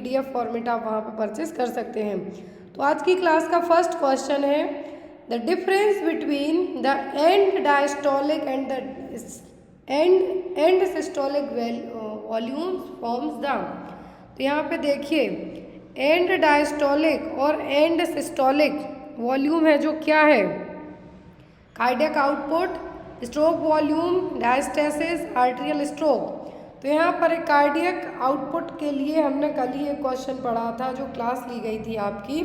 PDF format आप वहाँ पे परचेस कर सकते हैं। तो आज की क्लास का फर्स्ट क्वेश्चन है the difference between the end diastolic and the end systolic volumes forms the. तो यहाँ पे देखिए एंड डायस्टोलिक और एंड सिस्टोलिक वॉल्यूम है जो क्या है, cardiac output, stroke volume, diastasis, arterial stroke. तो यहाँ पर एक कार्डियक आउटपुट के लिए हमने कल ही एक क्वेश्चन पढ़ा था जो क्लास ली गई थी आपकी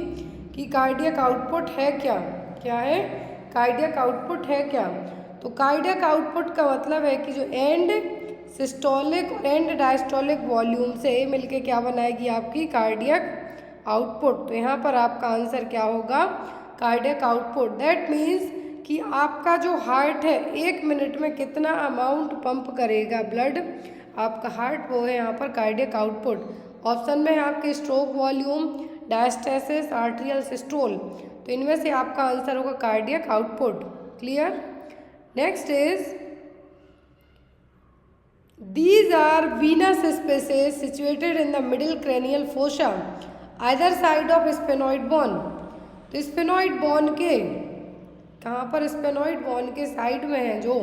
कि कार्डियक आउटपुट है क्या, क्या है कार्डियक आउटपुट है क्या। तो कार्डियक आउटपुट का मतलब है कि जो एंड सिस्टोलिक और एंड डायस्टोलिक वॉल्यूम से मिलके क्या बनाएगी आपकी कार्डियक आउटपुट। तो यहाँ पर आपका आंसर क्या होगा, कार्डियक आउटपुट। दैट मीन्स कि आपका जो हार्ट है 1 मिनट में कितना अमाउंट पंप करेगा ब्लड आपका हार्ट, वो है यहाँ पर कार्डियक आउटपुट। ऑप्शन में है आपके stroke volume, diastasis, arterial systole. तो इनमें से आपका आंसर होगा cardiac output. Clear. Next is these are venous spaces situated in the middle cranial fossa either side of sphenoid bone। तो स्फेनॉइड बोन के कहाँ पर, स्फेनॉइड बोन के साइड में है जो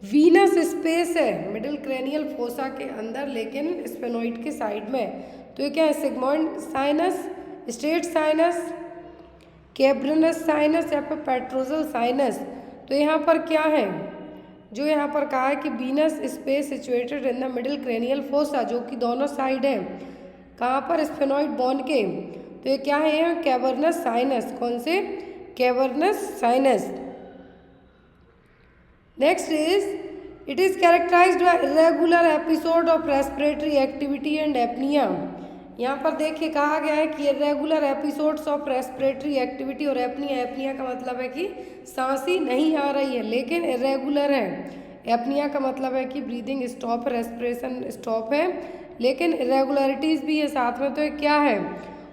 वीनस स्पेस है मिडिल क्रेनियल फोसा के अंदर, लेकिन स्फेनॉइड के साइड में। तो ये क्या है, sigmoid sinus, straight sinus, cavernous sinus या फिर पेट्रोजल साइनस। तो यहाँ पर क्या है, जो यहाँ पर कहा है कि Venus space situated in the middle cranial fossa, जो कि दोनों साइड है कहाँ पर, स्फेनॉइड बोन के। तो ये क्या है, कैवर्नस साइनस। कौन से, cavernous sinus. Next is it is characterised by irregular episode of respiratory activity and apnoea. यहाँ पर देखिए कहा गया है कि irregular episodes of respiratory activity और एपनिया। एपनिया का मतलब है कि सांस ही नहीं आ रही है लेकिन इरेगुलर है। एपनिया का मतलब है कि ब्रीदिंग स्टॉप है, रेस्पिरेशन स्टॉप है, लेकिन इरेगुलरिटीज भी है साथ में। तो ये क्या है,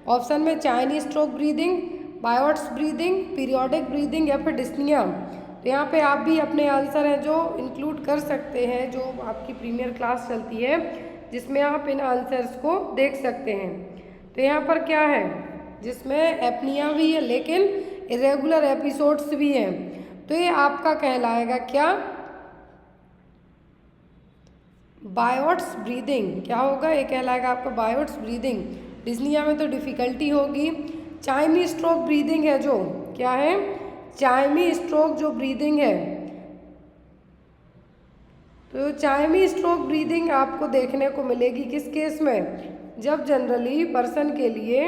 ऑप्शन में Cheyne Stokes breathing, Biot's breathing, periodic breathing या फिर डिस्निया। तो यहाँ पे आप भी अपने आंसर हैं जो इंक्लूड कर सकते हैं, जो आपकी प्रीमियर क्लास चलती है जिसमें आप इन आंसर्स को देख सकते हैं। तो यहाँ पर क्या है, जिसमें एपनिया भी है लेकिन इरेगुलर एपिसोड्स भी हैं। तो ये आपका कहलाएगा क्या, बायोट्स ब्रीदिंग। क्या होगा, ये कहलाएगा आपका बायोट्स ब्रीदिंग। डिस्निया में तो डिफ़िकल्टी होगी। चाइमी स्ट्रोक ब्रीदिंग है जो क्या है, चाइमी स्ट्रोक जो ब्रीदिंग है, तो चाइमी स्ट्रोक ब्रीदिंग आपको देखने को मिलेगी किस केस में, जब जनरली पर्सन के लिए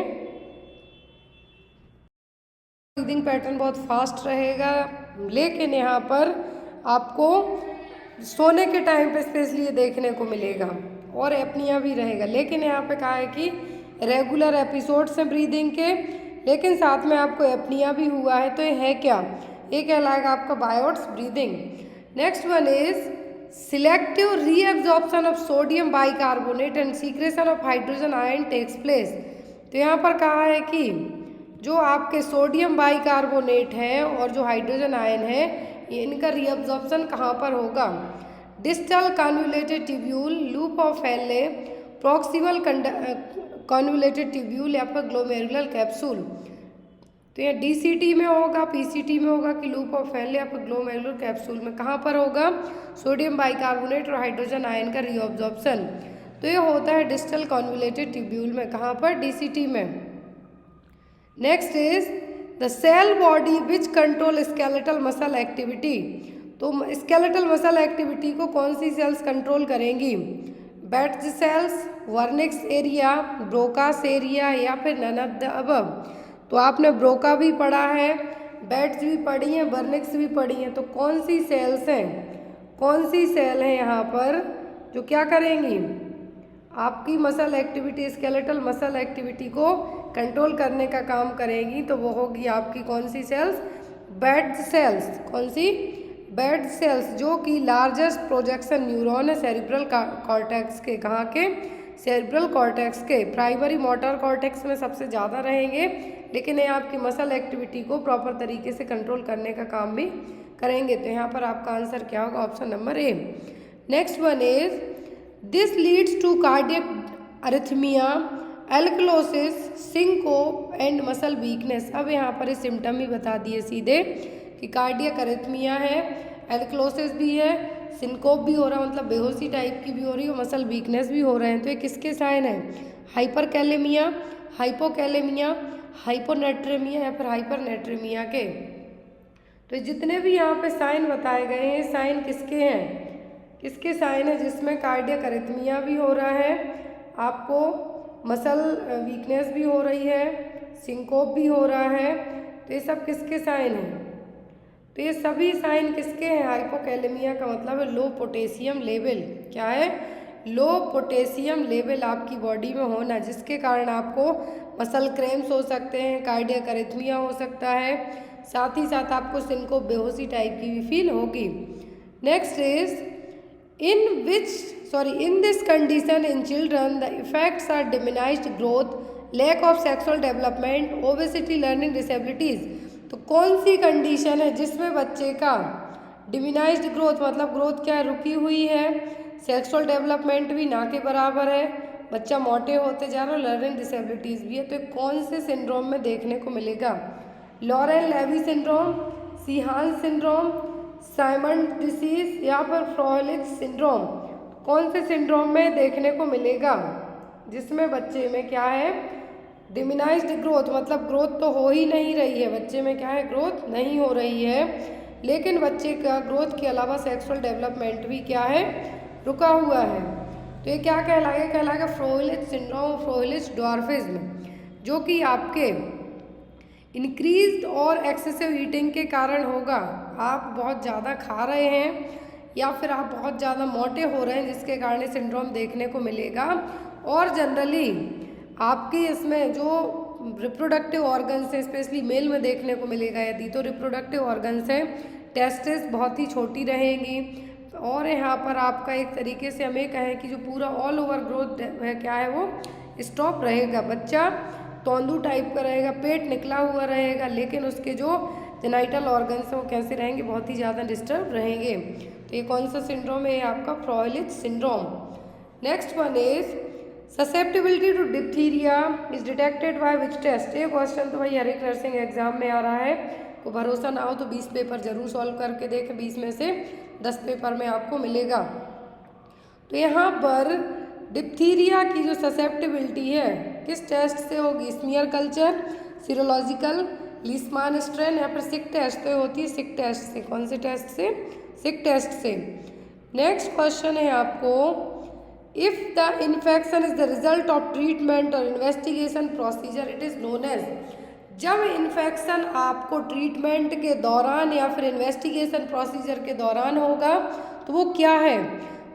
ब्रीदिंग पैटर्न बहुत फास्ट रहेगा, लेकिन यहाँ पर आपको सोने के टाइम पे स्पेशली ये देखने को मिलेगा, और एपनिया भी रहेगा। लेकिन यहाँ पे कहा है कि रेगुलर एपिसोड्स हैं ब्रीदिंग के, लेकिन साथ में आपको एपनिया भी हुआ है। तो ये है क्या, ये कहलाएगा आपका Biot's breathing. Next one is selective reabsorption of sodium bicarbonate and secretion of hydrogen ion takes place. तो यहाँ पर कहा है कि जो आपके सोडियम बाइकार्बोनेट है और जो हाइड्रोजन आयन है, इनका रीअब्जॉर्प्शन कहाँ पर होगा, distal convoluted tubule, loop of हेले, प्रॉक्सिमल कॉन्वुलेटेड ट्यूब्यूल या फिर ग्लोमेरुलर कैप्सूल। तो ये DCT में होगा, PCT में होगा कि लूप ऑफ हेले या फिर ग्लोमेरुलर कैप्सूल में, कहाँ पर होगा, सोडियम बाइकार्बोनेट और हाइड्रोजन आयन का रीअब्जॉर्प्शन। तो ये होता है डिस्टल कॉन्वुलेटेड ट्यूब्यूल में, कहाँ पर, DCT में। Next is the cell body which control skeletal muscle activity. तो स्केलेटल मसल एक्टिविटी को कौन सी सेल्स कंट्रोल करेंगी, Betz cells, Wernicke's area, Broca's area या फिर नन ऑफ द अबव। तो आपने ब्रोका भी पढ़ा है, बैट्स भी पढ़ी हैं, वर्निक्स भी पढ़ी हैं। तो कौन सी सेल्स हैं, कौन सी सेल हैं यहाँ पर जो क्या करेंगी, आपकी muscle activity, skeletal muscle activity को कंट्रोल करने का काम करेंगी। तो वो होगी आपकी कौन सी सेल्स, बेड सेल्स। कौन सी, बेड सेल्स, जो कि लार्जेस्ट प्रोजेक्शन न्यूरॉन है सेरिब्रल कॉर्टेक्स के, कहाँ के, सेरिब्रल कॉर्टेक्स के। प्राइमरी मोटर कॉर्टेक्स में सबसे ज़्यादा रहेंगे, लेकिन ये आपकी मसल एक्टिविटी को प्रॉपर तरीके से कंट्रोल करने का काम भी करेंगे। तो यहाँ पर आपका आंसर क्या होगा, option number A. Next one is this leads to cardiac arrhythmia alkalosis, syncope and muscle weakness. अब यहाँ पर इस सिम्टम भी बता दिए सीधे कि कार्डियक अरिथमिया है, एल्कलोसिस भी है, सिंकोप भी हो रहा है मतलब बेहोशी टाइप की भी हो रही है, मसल वीकनेस भी हो रहे हैं। तो ये किसके साइन है? हाइपरकैलेमिया, हाइपोकैलेमिया, हाइपोनेट्रेमिया या फिर हाइपरनेट्रेमिया के। तो जितने भी यहाँ पे साइन बताए गए हैं, साइन किसके हैं? किसके साइन है? जिसमें कार्डियक अरिथमिया भी हो रहा है, आपको मसल वीकनेस भी हो रही है, सिंकोप भी हो रहा है। तो ये सब किसके साइन हैं? तो ये सभी साइन किसके हैं? हाइपोकैलेमिया का मतलब है लो पोटेशियम लेवल। क्या है? लो पोटेशियम लेवल आपकी बॉडी में होना, जिसके कारण आपको मसल क्रैम्प्स हो सकते हैं, कार्डियक अरिथमिया हो सकता है, साथ ही साथ आपको सिंकोप बेहोशी टाइप की भी फील होगी। Next is in this condition in children the effects are diminished growth, lack of sexual development, obesity, learning disabilities। तो कौन सी कंडीशन है जिसमें बच्चे का डिमिनाइज्ड ग्रोथ मतलब ग्रोथ क्या है? रुकी हुई है, सेक्सुअल डेवलपमेंट भी ना के बराबर है, बच्चा मोटे होते जा रहा है, लर्निंग डिसेबिलिटीज़ भी है। तो कौन से सिंड्रोम में देखने को मिलेगा? Lorain Levi syndrome, Sheehan syndrome, Simmonds disease या फिर फ्रोहलिच सिंड्रोम। कौन से सिंड्रोम में देखने को मिलेगा? जिसमें बच्चे में क्या है? डिमिनाइज्ड ग्रोथ मतलब ग्रोथ तो हो ही नहीं रही है, बच्चे में क्या है? ग्रोथ नहीं हो रही है, लेकिन बच्चे का ग्रोथ के अलावा सेक्सुअल डेवलपमेंट भी क्या है? रुका हुआ है। तो ये क्या कहलाएगा? कहलाएगा फ्रोहलिच सिंड्रोम, फ्रोहलिच ड्वार्फिज्म, जो कि आपके इंक्रीज्ड और एक्सेसिव ईटिंग के कारण होगा। आप बहुत ज़्यादा खा रहे हैं या फिर आप बहुत ज़्यादा मोटे हो रहे हैं, जिसके कारण सिंड्रोम देखने को मिलेगा। और जनरली आपकी इसमें जो रिप्रोडक्टिव ऑर्गन्स हैं, स्पेशली मेल में देखने को मिलेगा यदि, तो रिप्रोडक्टिव ऑर्गन्स हैं, टेस्टिस बहुत ही छोटी रहेंगी, और यहाँ पर आपका एक तरीके से हमें कहें कि जो पूरा ऑल ओवर ग्रोथ है क्या है वो स्टॉप रहेगा। बच्चा तोंदू टाइप का रहेगा, पेट निकला हुआ रहेगा, लेकिन उसके जो जेनाइटल ऑर्गन्स हैं वो कैसे रहेंगे? बहुत ही ज़्यादा डिस्टर्ब रहेंगे। तो ये कौन सा सिंड्रोम है? आपका Frohlich syndrome. Next one is susceptibility to diphtheria is detected by which test. ये क्वेश्चन तो भाई हर एक नर्सिंग एग्जाम में आ रहा है, तो भरोसा ना हो तो 20 पेपर जरूर सॉल्व करके देखें, 20 में से 10 पेपर में आपको मिलेगा। तो यहाँ पर डिप्थीरिया की जो ससेप्टिबिलिटी है किस टेस्ट से होगी? स्मीयर कल्चर, सीरोलॉजिकल, लीस्मान स्ट्रेन या फिर सिक टेस्ट। तो होती है सिक टेस्ट से। कौन से टेस्ट से? सिक टेस्ट से। नेक्स्ट क्वेश्चन है आपको, if the infection is the result of treatment और investigation procedure it is known as. जब इन्फेक्शन आपको ट्रीटमेंट के दौरान या फिर इन्वेस्टिगेशन प्रोसीजर के दौरान होगा तो वो क्या है?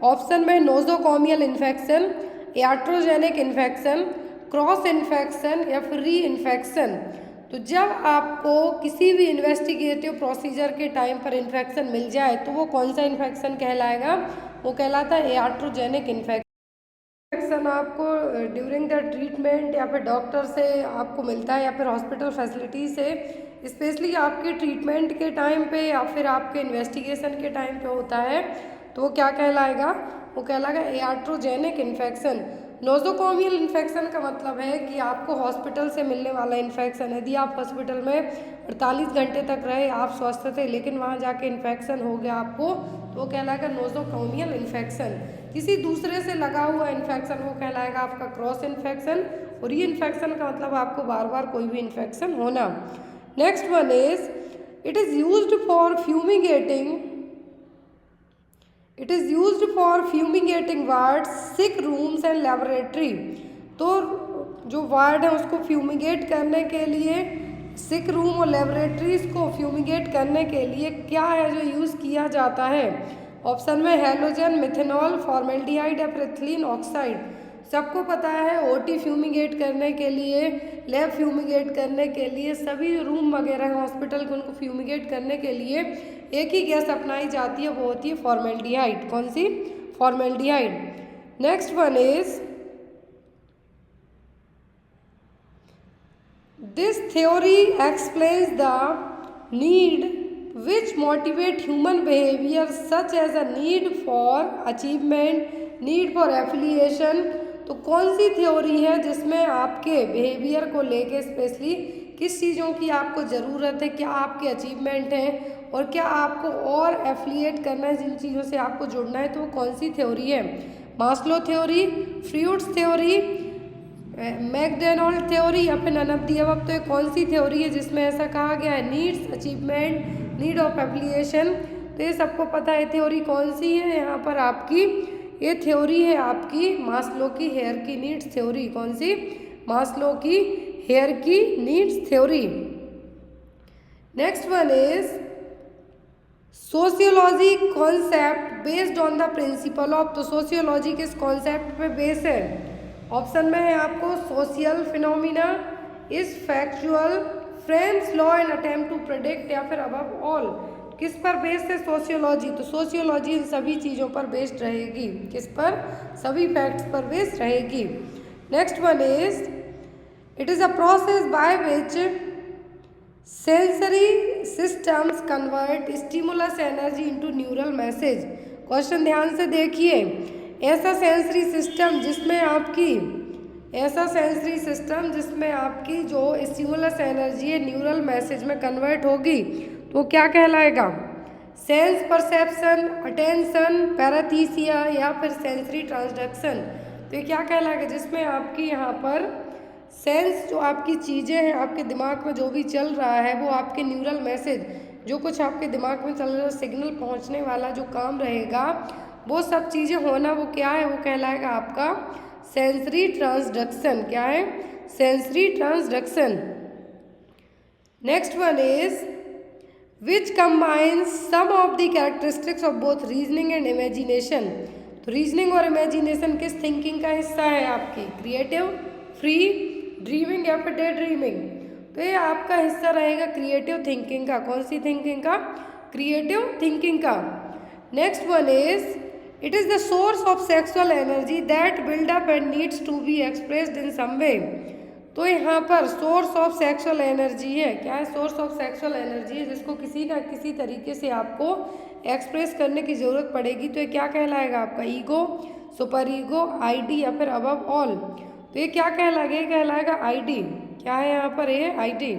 ऑप्शन में नोजोकॉमियल इन्फेक्शन, याट्रोजेनिक इन्फेक्शन, क्रॉस इन्फेक्शन या फिर री इन्फेक्शन। तो जब आपको किसी भी इन्वेस्टिगेटिव प्रोसीजर के टाइम पर इन्फेक्शन मिल जाए तो वो कौन सा इन्फेक्शन कहलाएगा? वो कहलाता है याट्रोजेनिक इन्फेक्शन। आपको ड्यूरिंग द ट्रीटमेंट या फिर डॉक्टर से आपको मिलता है या फिर हॉस्पिटल फैसिलिटी से, स्पेशली आपके ट्रीटमेंट के टाइम पे या फिर आपके इन्वेस्टिगेशन के टाइम पे होता है, तो वो क्या कहलाएगा? वो कहलाएगा याट्रोजेनिक इन्फेक्शन। नोजोकॉमियल इन्फेक्शन का मतलब है कि आपको हॉस्पिटल से मिलने वाला इन्फेक्शन। यदि आप हॉस्पिटल में 48 घंटे तक रहे, आप स्वस्थ थे, लेकिन वहाँ जाके इन्फेक्शन हो गया आपको, तो वो कहलाएगा नोजोकॉमियल इन्फेक्शन। किसी दूसरे से लगा हुआ इन्फेक्शन वो कहलाएगा आपका क्रॉस इन्फेक्शन। और ये इन्फेक्शन का मतलब आपको बार बार कोई भी इन्फेक्शन होना। Next one is it is used for fumigating wards, sick rooms and laboratory. तो जो वार्ड है उसको फ्यूमिगेट करने के लिए, सिक रूम और लेबोरेटरीज को फ्यूमिगेट करने के लिए क्या है जो यूज़ किया जाता है? ऑप्शन में हैलोजन, मिथेनॉल, फॉर्मेल्डिहाइड या एथिलीन ऑक्साइड। सबको पता है ओटी फ्यूमिगेट करने के लिए, लैब फ्यूमिगेट करने के लिए, सभी रूम वगैरह हॉस्पिटल को उनको फ्यूमिगेट करने के लिए एक ही गैस अपनाई जाती है, वो होती है फॉर्मेल्डिहाइड। कौन सी? Formaldehyde. Next one is this theory explains the need which motivate human behavior such as a need for achievement, need for affiliation, तो कौन सी थ्योरी है जिसमें आपके बिहेवियर को लेके स्पेशली किस चीज़ों की आपको ज़रूरत है, क्या आपके अचीवमेंट हैं और क्या आपको और एफिलिएट करना है, जिन चीज़ों से आपको जुड़ना है, तो वो कौन सी थ्योरी है? Maslow theory, fruits theory, McDonald theory या फिर नन ऑफ द अबव। तो ये कौन सी थ्योरी है जिसमें ऐसा कहा गया है? Needs, achievement, need of affiliation. तो ये सबको पता है थ्योरी कौन सी है यहाँ पर आपकी, ये थ्योरी है आपकी मास्लो की हायरार्की नीड्स थ्योरी। कौन सी? मास्लो की hierarchy needs theory. Next one is sociology concept based on the principle of. तो सोशियोलॉजी किस कॉन्सेप्ट पे बेस है? ऑप्शन में है आपको social phenomena, is factual, frames law and attempt to predict, या फिर अबव ऑल। किस पर बेस्ड है सोशियोलॉजी? तो सोशियोलॉजी इन सभी चीज़ों पर बेस्ड रहेगी। किस पर? सभी फैक्ट्स पर बेस्ड रहेगी। Next one is it is a process by which sensory systems convert stimulus energy into neural message. Question ध्यान से देखिए। ऐसा सेंसरी सिस्टम जिसमें आपकी जो स्टिमुलस एनर्जी है न्यूरल मैसेज में कन्वर्ट होगी, तो क्या कहलाएगा? सेंस परसेप्शन, अटेंशन, पैराथीसिया या फिर सेंसरी ट्रांसडक्शन। तो ये क्या कहलाएगा? जिसमें आपकी यहाँ पर सेंस, जो आपकी चीज़ें हैं, आपके दिमाग में जो भी चल रहा है वो आपके न्यूरल मैसेज, जो कुछ आपके दिमाग में चल रहा है, सिग्नल पहुँचने वाला जो काम रहेगा, वो सब चीज़ें होना, वो क्या है? वो कहलाएगा आपका सेंसरी ट्रांसडक्शन। क्या है? Sensory transduction. Next one is which combines some of the characteristics of both reasoning and imagination. तो रीजनिंग और इमेजिनेशन किस थिंकिंग का हिस्सा है आपकी? क्रिएटिव, फ्री, ड्रीमिंग या फिर डे ड्रीमिंग। तो ये आपका हिस्सा रहेगा क्रिएटिव थिंकिंग का। कौन सी थिंकिंग का? क्रिएटिव थिंकिंग का। Next one is it is the source of sexual energy that build up and needs to be expressed in some way. तो यहाँ पर सोर्स ऑफ सेक्सुअल एनर्जी है। क्या है? सोर्स ऑफ सेक्सुअल एनर्जी है जिसको किसी ना किसी तरीके से आपको एक्सप्रेस करने की ज़रूरत पड़ेगी। तो ये क्या कहलाएगा आपका? ईगो, सुपर ईगो, आईडी या फिर अबव ऑल। तो ये क्या कहलाएगा? आईडी। क्या है यहाँ पर? ये ID.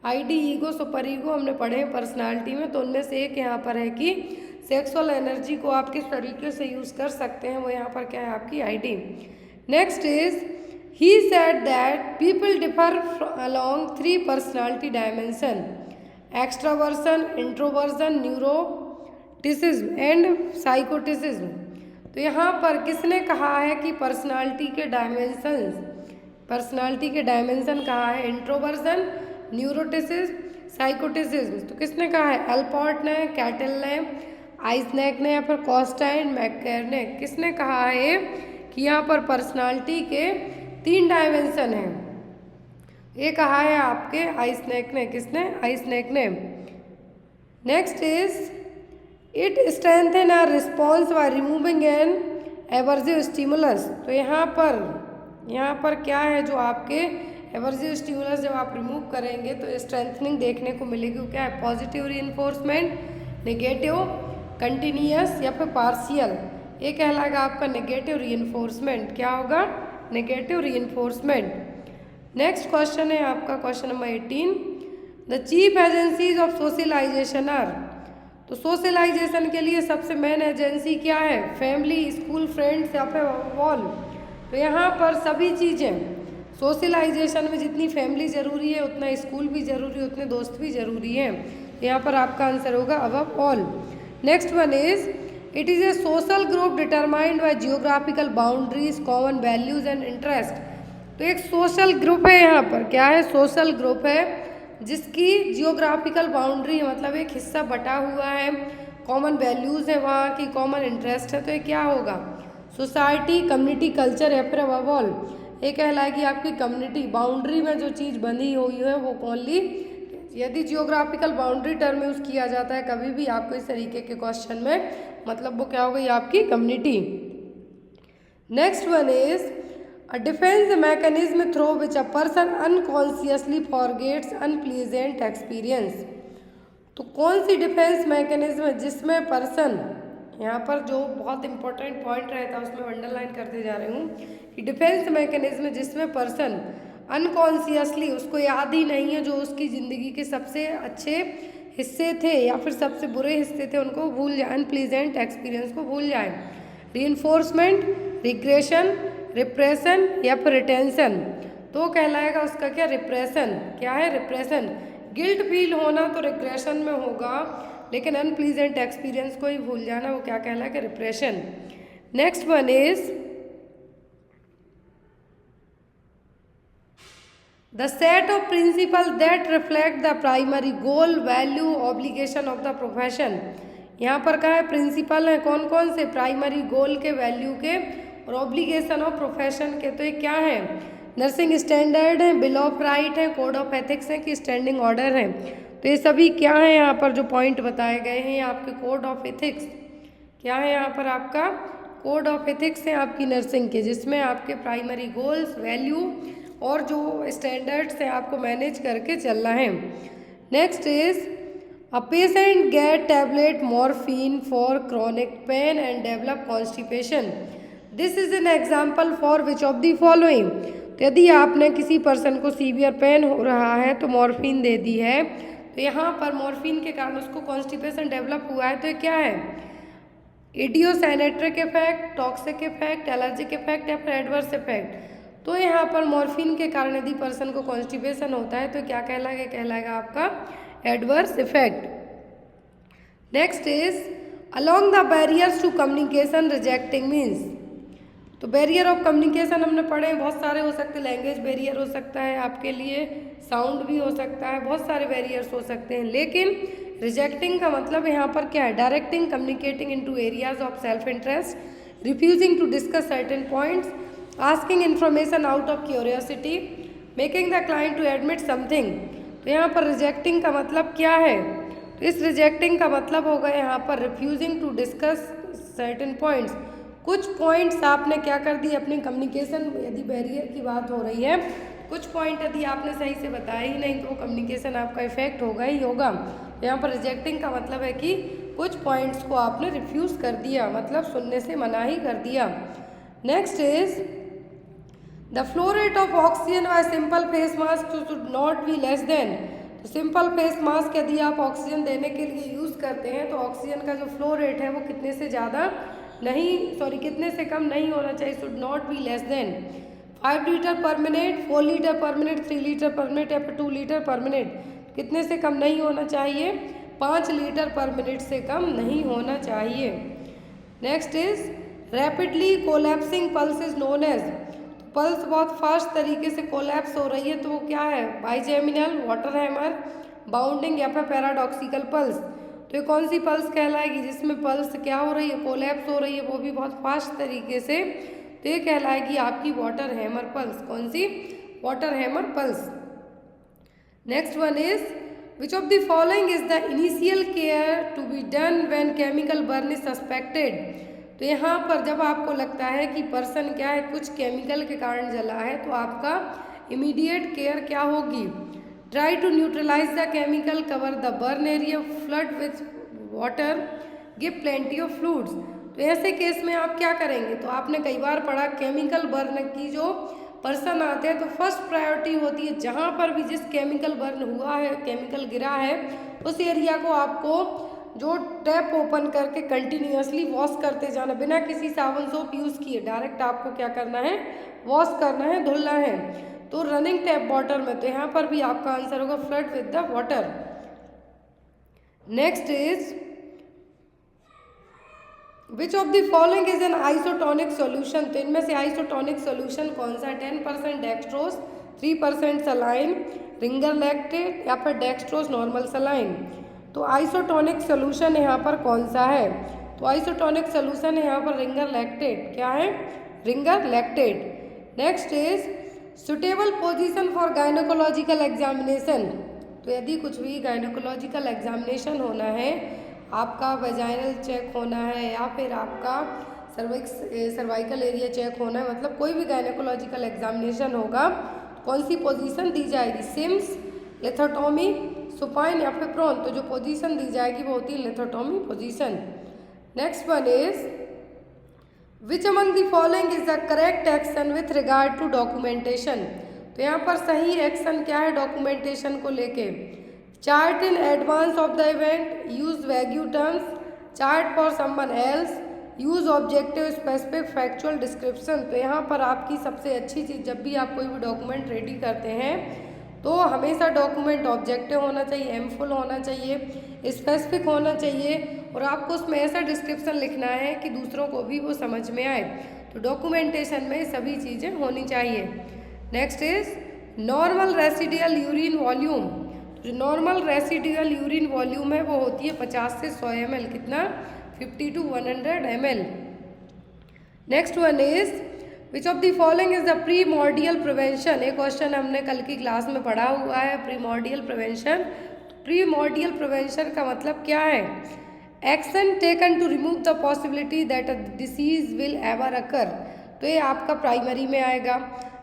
ID, ego, super ego हमने पढ़े हैं पर्सनालिटी में। तो उनमें से एक यहाँ पर है कि सेक्सुअल एनर्जी को आप किस तरीके से यूज़ कर सकते हैं, वो यहाँ पर क्या है? आपकी ID. Next is he said that people differ along 3 personality dimension, extraversion, introversion, neuroticism and psychoticism. तो यहाँ पर किसने कहा है कि पर्सनालिटी के डायमेंशन कहा है? इंट्रोवर्सन, न्यूरोटिसिज्म, साइकोटिसिज्म। तो किसने कहा है? एल्पोर्ट ने, कैटल ने, आइजनैक ने या फिर कॉस्टा एंड मैककेर ने। किसने कहा है कि यहाँ पर पर्सनालिटी के 3 डायमेंशन हैं? ये कहा है आपके आइजनैक ने। किसने? आइजनैक ने। Next is it strengthen our response by removing an aversive stimulus. तो यहाँ पर क्या है? जो आपके एवर्सिव स्टिमुलस जब आप रिमूव करेंगे तो स्ट्रेंथनिंग देखने को मिलेगी। क्या है? पॉजिटिव रीइंफोर्समेंट, नेगेटिव, कंटिन्यूअस या फिर पार्शियल। ये कहलाएगा आपका नेगेटिव रीइंफोर्समेंट। क्या होगा? Negative reinforcement. नेक्स्ट क्वेश्चन है आपका question number 18। The chief agencies of socialisation are. तो सोशलाइजेशन के लिए सबसे मेन एजेंसी क्या है? फैमिली, स्कूल, फ्रेंड्स या फिर वॉल। तो यहाँ पर सभी चीज़ें सोशलाइजेशन में जितनी फैमिली ज़रूरी है उतना स्कूल भी ज़रूरी है, उतने दोस्त भी ज़रूरी हैं। यहाँ पर आपका आंसर होगा above all. Next one is it is a social group determined by geographical boundaries, common values and interest. तो एक सोशल ग्रुप है यहाँ पर। क्या है? सोशल ग्रुप है जिसकी जियोग्राफिकल बाउंड्री मतलब एक हिस्सा बटा हुआ है, कॉमन वैल्यूज़ है वहाँ की, कॉमन इंटरेस्ट है। तो ये क्या होगा? सोसाइटी, कम्युनिटी, कल्चर या फिर अबव ऑल। ये कहलाएगी आपकी कम्युनिटी। बाउंड्री में जो चीज़ बंधी हुई है वो ओनली, यदि जियोग्राफिकल बाउंड्री टर्म यूज़ किया जाता है कभी भी आपको इस तरीके के क्वेश्चन में, मतलब वो क्या हो गई? आपकी community. Next one is a defence mechanism through which a person unconsciously forgets unpleasant experience. तो कौन सी डिफेंस मैकेनिज्म है जिसमें पर्सन यहाँ पर जो बहुत इंपॉर्टेंट पॉइंट रहता है उसमें अंडरलाइन करते जा रही हूँ कि डिफेंस मैकेनिज्म जिसमें पर्सन अनकॉन्शियसली, उसको याद ही नहीं है जो उसकी ज़िंदगी के सबसे अच्छे हिस्से थे या फिर सबसे बुरे हिस्से थे उनको भूल जाए, अनप्लीजेंट एक्सपीरियंस को भूल जाए। रीइंफोर्समेंट, रिग्रेशन, रिप्रेशन या फिर रिटेंशन, तो कहलाएगा उसका क्या, रिप्रेशन। क्या है, रिप्रेशन। गिल्ट फील होना तो रिग्रेशन में होगा, लेकिन अनप्लीजेंट एक्सपीरियंस को ही भूल जाना वो क्या कहलाएगा, repression. Next one is the set of principal that reflect the primary goal, value, obligation of the profession. यहाँ पर क्या है, प्रिंसिपल है कौन कौन से, प्राइमरी गोल के, वैल्यू के और ऑब्लिगेशन ऑफ प्रोफेशन के। तो ये क्या है, नर्सिंग स्टैंडर्ड है, बिल ऑफ राइट है, कोड ऑफ एथिक्स है कि स्टैंडिंग ऑर्डर है। तो ये सभी क्या है, यहाँ पर जो पॉइंट बताए गए हैं आपके कोड ऑफ एथिक्स। क्या है यहाँ पर आपका कोड ऑफ एथिक्स है आपकी नर्सिंग के, जिसमें आपके प्राइमरी गोल्स, वैल्यू और जो स्टैंडर्ड्स हैं आपको मैनेज करके चलना है। Next is a patient get tablet morphine for chronic pain and develop constipation. This is an example for which of the following. तो यदि आपने किसी पर्सन को सीवियर पेन हो रहा है तो मॉर्फिन दे दी है, तो यहाँ पर मॉर्फिन के कारण उसको कॉन्स्टिपेशन डेवलप हुआ है, तो ये क्या है, idiosyncratic effect, toxic effect, allergic effect या फिर एडवर्स इफेक्ट। तो यहाँ पर मॉर्फिन के कारण यदि पर्सन को कॉन्स्टिपेशन होता है तो क्या कहलाएगा, कहलाएगा आपका adverse effect. Next is along the barriers to communication rejecting means. तो बैरियर ऑफ कम्युनिकेशन हमने पढ़े, बहुत सारे हो सकते हैं, लैंग्वेज बैरियर हो सकता है आपके लिए, साउंड भी हो सकता है, बहुत सारे बैरियर्स हो सकते हैं, लेकिन रिजेक्टिंग का मतलब यहाँ पर क्या है, directing communicating into areas of self interest, refusing to discuss certain points, asking information out of curiosity, making the client to admit something. तो यहाँ पर रिजेक्टिंग का मतलब क्या है, तो इस रिजेक्टिंग का मतलब होगा यहाँ पर refusing to discuss certain points. कुछ पॉइंट्स आपने क्या कर दिए अपनी कम्युनिकेशन, यदि बैरियर की बात हो रही है, कुछ पॉइंट यदि आपने सही से बताया ही नहीं तो कम्युनिकेशन आपका इफेक्ट होगा ही होगा। यहाँ पर रिजेक्टिंग का मतलब है कि कुछ पॉइंट्स को आपने रिफ्यूज कर दिया, मतलब सुनने से मना ही कर दिया। Next is the flow rate of oxygen by simple face mask should not be less than. तो सिंपल फेस मास्क यदि आप ऑक्सीजन देने के लिए यूज़ करते हैं तो ऑक्सीजन का जो फ्लो रेट है वो कितने से ज़्यादा नहीं, सॉरी कितने से कम नहीं होना चाहिए, should not be less than 5 litre पर मिनट, 4 लीटर पर मिनट, 3 लीटर पर मिनट या फिर 2 लीटर पर मिनट। कितने से कम नहीं होना चाहिए, 5 लीटर पर मिनट से कम नहीं होना चाहिए। Next is rapidly collapsing pulse is known as. Pulse बहुत फास्ट तरीके से कोलैप्स हो रही है तो वो क्या है, बाइजेमिनल, वाटर हैमर, बाउंडिंग या फिर पैराडॉक्सिकल पल्स। तो ये कौन सी पल्स कहलाएगी, जिसमें पल्स क्या हो रही है, कोलैप्स हो रही है, वो भी बहुत फास्ट तरीके से, तो ये कहलाएगी आपकी वाटर हैमर पल्स। कौन सी, water hammer pulse. Next one is which of the following is the initial care to be done when chemical burn is suspected. तो यहाँ पर जब आपको लगता है कि पर्सन क्या है, कुछ केमिकल के कारण जला है, तो आपका इमीडिएट केयर क्या होगी, try to neutralise the chemical, cover the burn area, flood with water, give plenty of fluids. तो ऐसे केस में आप क्या करेंगे, तो आपने कई बार पढ़ा केमिकल बर्न की जो पर्सन आते हैं तो फर्स्ट प्रायोरिटी होती है जहाँ पर भी जिस केमिकल बर्न हुआ है, केमिकल गिरा है, उस एरिया को आपको जो टैप ओपन करके कंटिन्यूअसली वॉश करते जाना, बिना किसी साबुन सोप यूज़ किए, डायरेक्ट आपको क्या करना है, वॉश करना है, धुलना है। तो रनिंग टैप वाटर में, तो यहाँ पर भी आपका आंसर होगा flood with the water. Next is which of the following is N isotonic solution. तो इनमें से आइसोटोनिक सॉल्यूशन कौन सा है, 10% डेक्सट्रोज, 3% सलाइन, रिंगर लैक्टेट या फिर डेक्सट्रोज नॉर्मल सलाइन। तो आइसोटोनिक सॉल्यूशन यहाँ पर कौन सा है, तो आइसोटोनिक सॉल्यूशन है यहाँ पर रिंगर लैक्टेट। क्या है, ringer lactate. Next is suitable position for gynaecological examination. तो यदि कुछ भी गायनोकोलॉजिकल एग्जामिनेशन होना है, आपका वेजाइनल चेक होना है या फिर आपका सर्वाइकल एरिया चेक होना है, मतलब कोई भी गायनोकोलॉजिकल एग्जामिनेशन होगा, कौन सी पोजीशन दी जाएगी, सिम्स, लिथोटॉमी, सुपाइन या फिर प्रोन। तो जो पोजीशन दी जाएगी वो होती है lithotomy position. Next one is which among the following is the correct action with regard to documentation. तो यहाँ पर सही एक्शन क्या है डॉक्यूमेंटेशन को लेके। Chart in advance of the event, use wagyu terms, chart for someone else, use objective specific factual description. तो यहाँ पर आपकी सबसे अच्छी चीज़, जब भी आप कोई भी डॉक्यूमेंट रेडी करते हैं तो हमेशा डॉक्यूमेंट ऑब्जेक्टिव होना चाहिए, एमफुल होना चाहिए, स्पेसिफिक होना चाहिए और आपको उसमें ऐसा डिस्क्रिप्शन लिखना है कि दूसरों को भी वो समझ में आए। तो डॉक्यूमेंटेशन में सभी चीज़ें होनी चाहिए। Next is normal residual urine volume. जो नॉर्मल रेसिडियल यूरिन वॉल्यूम है वो होती है 50 से 100 ml। कितना? 50 to 100 ml। Next one is which of the following is the primordial prevention. एक क्वेश्चन हमने कल की क्लास में पढ़ा हुआ है, प्रीमॉर्डियल प्रिवेंशन। प्रीमॉर्डियल प्रिवेंशन का मतलब क्या है? Action taken to remove the possibility that a disease will ever occur. तो ये आपका प्राइमरी में आएगा।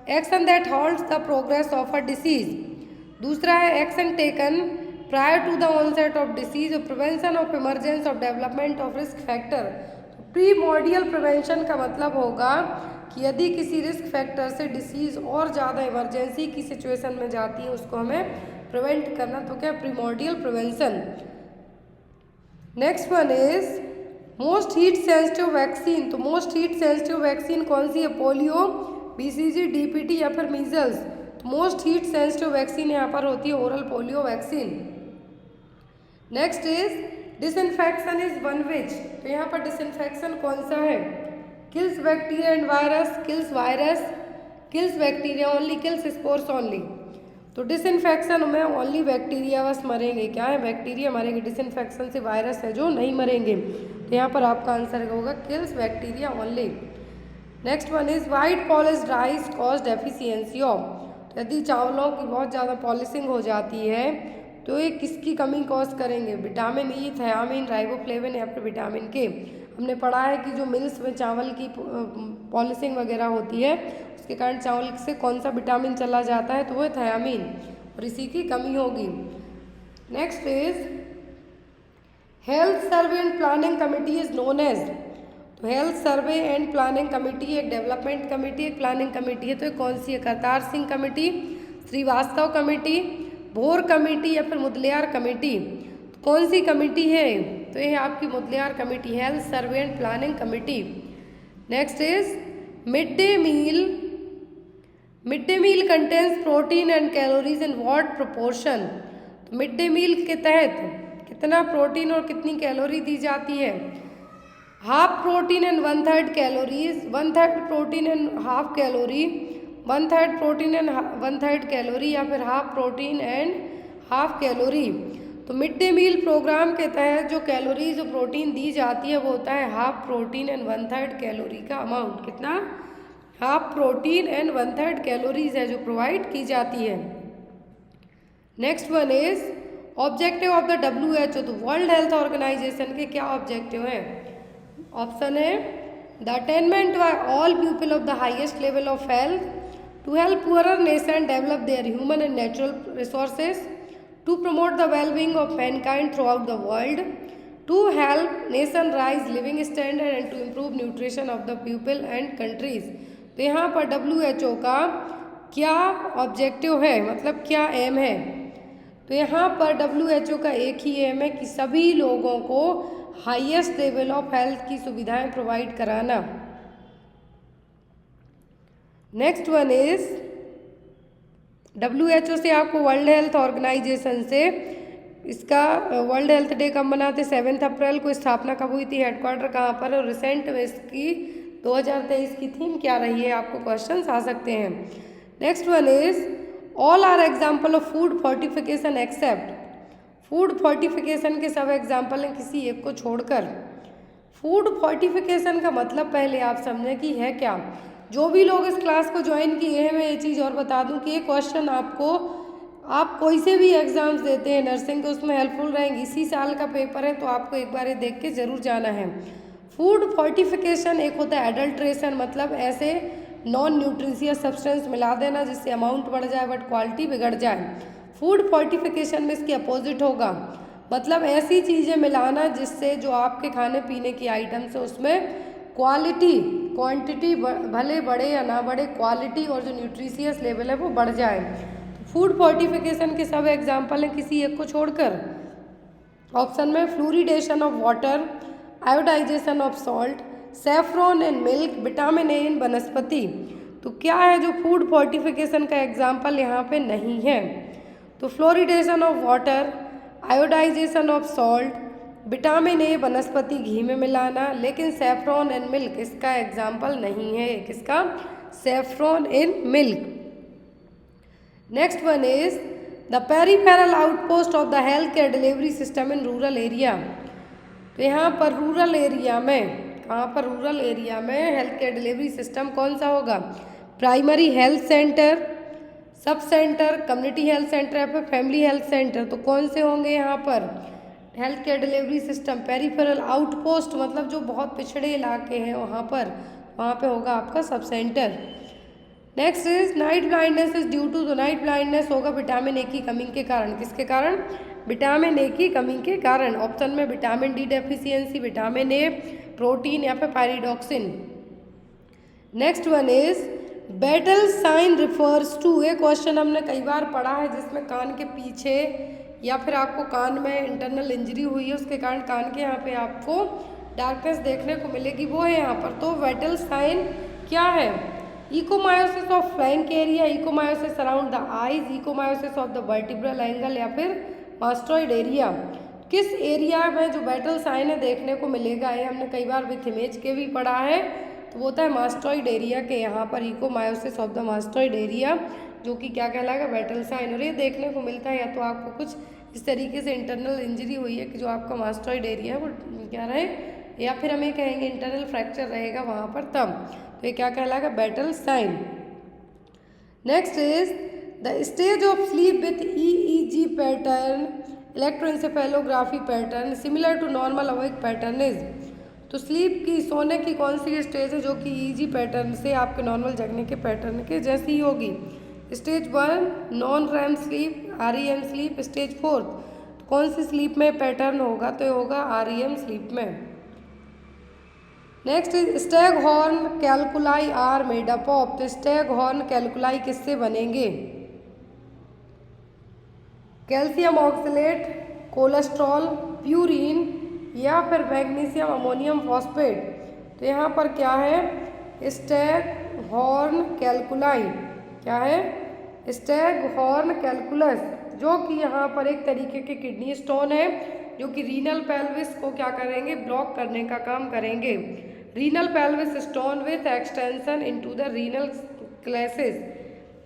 Action that halts the progress of a disease. दूसरा है action taken prior to the onset of disease और prevention of emergence of development of risk factor. Primordial prevention का मतलब होगा कि यदि किसी रिस्क फैक्टर से डिसीज और ज़्यादा इमरजेंसी की सिचुएशन में जाती है उसको हमें प्रिवेंट करना। तो क्या? Primordial prevention. Next one is most heat sensitive vaccine. तो मोस्ट हीट सेंसिटिव वैक्सीन कौन सी है? पोलियो, बीसीजी, डीपीटी या फिर मीजल्स। तो मोस्ट हीट सेंसिटिव वैक्सीन यहाँ पर होती है oral polio vaccine. Next is disinfection is one which. तो यहाँ पर डिसइंफेक्शन कौन सा है? Kills bacteria and virus, kills virus, kills bacteria only, kills spores only. तो डिसइंफेक्शन में ओनली बैक्टीरिया बस मरेंगे। क्या है? बैक्टीरिया मरेंगे। डिसइंफेक्शन से वायरस है जो नहीं मरेंगे। तो यहाँ पर आपका आंसर होगा kills bacteria only. Next one is white polished rice cause deficiency of. यदि चावलों की बहुत ज़्यादा पॉलिशिंग हो जाती है तो ये किसकी कमी कॉज करेंगे? विटामिन ई, थायामीन, राइबोफ्लेविन या फिर विटामिन के। हमने पढ़ा है कि जो मिल्स में चावल की पॉलिशिंग वगैरह होती है उसके कारण चावल से कौन सा विटामिन चला जाता है? तो वो है थायामीन और इसी की कमी होगी। Next is health survey and planning committee is known as. तो health survey and planning committee एक डेवलपमेंट कमेटी, एक प्लानिंग कमेटी है। तो ये कौन सी है? Kartar Singh committee, Shrivastava committee, Bhore committee या फिर मुदलियार कमेटी। तो कौन सी कमेटी है? तो ये आपकी Mudaliar committee, health survey and planning committee. Next is mid day meal. Mid day meal contains protein and calories in what proportion. तो मिड डे मील के तहत कितना प्रोटीन और कितनी कैलोरी दी जाती है? Half protein and 1/3 calories, 1/3 protein and half calorie, 1/3 protein and 1/3 calorie या फिर half protein and half calorie. तो मिड डे मील प्रोग्राम के तहत जो कैलोरीज और प्रोटीन दी जाती है वो होता है हाफ प्रोटीन एंड 1/3 कैलोरी का अमाउंट। कितना? हाफ प्रोटीन एंड 1/3 कैलोरीज है जो प्रोवाइड की जाती है। Next one is objective of the WHO। तो वर्ल्ड हेल्थ ऑर्गेनाइजेशन के क्या ऑब्जेक्टिव हैं? ऑप्शन है the attainment by all people of the highest level of health, to help poorer nation develop their human and natural resources, to promote the well-being of mankind throughout the world, to help nation rise living standard and to improve nutrition of the people and countries। तो यहाँ पर WHO का क्या objective है, मतलब क्या M है? तो यहाँ पर WHO का एक ही एम है कि सभी लोगों को हाईएस्ट लेवल ऑफ हेल्थ की सुविधाएं प्रोवाइड कराना। नेक्स्ट वन इज WHO से आपको वर्ल्ड हेल्थ ऑर्गेनाइजेशन से इसका वर्ल्ड हेल्थ डे कब मनाते? 7 अप्रैल को। स्थापना कब हुई थी? हेडक्वार्टर कहाँ पर? और रिसेंट में इसकी 2023 की थीम क्या रही है? आपको क्वेश्चंस आ सकते हैं। Next one is all are example of food fortification except. Food fortification के सब एग्जाम्पल हैं किसी एक को छोड़कर। फूड फोर्टिफिकेशन का मतलब पहले आप समझें कि है क्या। जो भी लोग इस क्लास को ज्वाइन किए हैं, मैं ये चीज़ और बता दूं कि ये क्वेश्चन आपको, आप कोई से भी एग्जाम्स देते हैं नर्सिंग के, उसमें हेल्पफुल रहेंगे। इसी साल का पेपर है तो आपको एक बार ये देख के ज़रूर जाना है। फूड फोर्टिफिकेशन एक होता है एडल्ट्रेशन, मतलब ऐसे नॉन न्यूट्रिशियस सब्सटेंस मिला देना जिससे अमाउंट बढ़ जाए बट क्वालिटी बिगड़ जाए। फूड फोर्टिफिकेशन में इसके अपोजिट होगा मतलब ऐसी चीज़ें मिलाना जिससे जो आपके खाने पीने की आइटम्स है उसमें क्वांटिटी भले बढ़े या ना बढ़े, क्वालिटी और जो न्यूट्रिशियस लेवल है वो बढ़ जाए। तो फूड फोर्टिफिकेशन के सब एग्जाम्पल हैं किसी एक को छोड़कर। ऑप्शन में fluoridation of water, iodisation of salt, saffron in milk, vitamin A in vanaspati. तो क्या है जो फूड फोर्टिफिकेशन का एग्जाम्पल यहाँ पे नहीं है? तो fluoridation of water, iodisation of salt, vitamin A वनस्पति घी में मिलाना, लेकिन सेफ्रॉन इन मिल्क इसका एग्जाम्पल नहीं है। किसका? Saffron in milk. Next one is the peripheral outpost of the health care delivery system in rural area. तो यहाँ पर रूरल एरिया में, कहाँ पर? रूरल एरिया में हेल्थ केयर डिलीवरी सिस्टम कौन सा होगा? Primary health centre, sub centre, community health centre या फिर फैमिली हेल्थ सेंटर। तो कौन से होंगे यहाँ पर health care delivery system? Peripheral outpost मतलब जो बहुत पिछड़े इलाके हैं वहाँ पे होगा आपका sub centre. Next is night blindness is due to, तो नाइट ब्लाइंडनेस होगा विटामिन ए की कमी के कारण। किसके कारण? विटामिन ए की कमी के कारण। ऑप्शन में vitamin D deficiency, vitamin A, protein या फिर pyridoxine. Next one is battle sign refers to. ये क्वेश्चन हमने कई बार पढ़ा है जिसमें कान के पीछे या फिर आपको कान में इंटरनल इंजरी हुई है उसके कारण कान के यहाँ पे आपको डार्कनेस देखने को मिलेगी, वो है यहाँ पर। तो बैटल साइन क्या है? Ecchymosis of flank area, ecchymosis around the eyes, ecchymosis of the vertebral angle या फिर मास्टॉइड एरिया। किस एरिया में जो बैटल साइन है देखने को मिलेगा? ये हमने कई बार विथ इमेज के भी पढ़ा है। तो वो होता है मास्टॉइड एरिया के यहाँ पर ecchymosis of the mastoid area, जो कि क्या कहलाएगा? Battle sign. और ये देखने को मिलता है या तो आपको कुछ इस तरीके से इंटरनल इंजरी हुई है कि जो आपका मास्टॉइड एरिया है वो क्या रहे, या फिर हम ये कहेंगे इंटरनल फ्रैक्चर रहेगा वहाँ पर तब। तो ये क्या कहलाएगा? Battle sign. Next is the stage of sleep with EEG pattern, electroencephalography pattern similar to normal awake pattern is. तो स्लीप की, सोने की कौन सी स्टेज है जो कि EEG पैटर्न से आपके नॉर्मल जगने के पैटर्न के जैसी ही होगी? Stage 1 non REM sleep, REM sleep. Stage 4 कौन सी स्लीप में पैटर्न होगा? तो ये होगा REM स्लीप में। Next is stag horn calculi are made up of. तो स्टैग हॉर्न कैलकुलाई किससे बनेंगे? कैल्शियम ऑक्सलेट, कोलेस्ट्रॉल, प्यूरिन या फिर मैग्नीशियम अमोनियम फॉस्फेट। तो यहाँ पर क्या है? Stag horn calculi. क्या है? स्टैग हॉर्न कैलकुलस, जो कि यहाँ पर एक तरीके के किडनी स्टोन है जो कि रीनल पेल्विस को क्या करेंगे? ब्लॉक करने का काम करेंगे। Renal pelvis stone with extension into the renal calyces.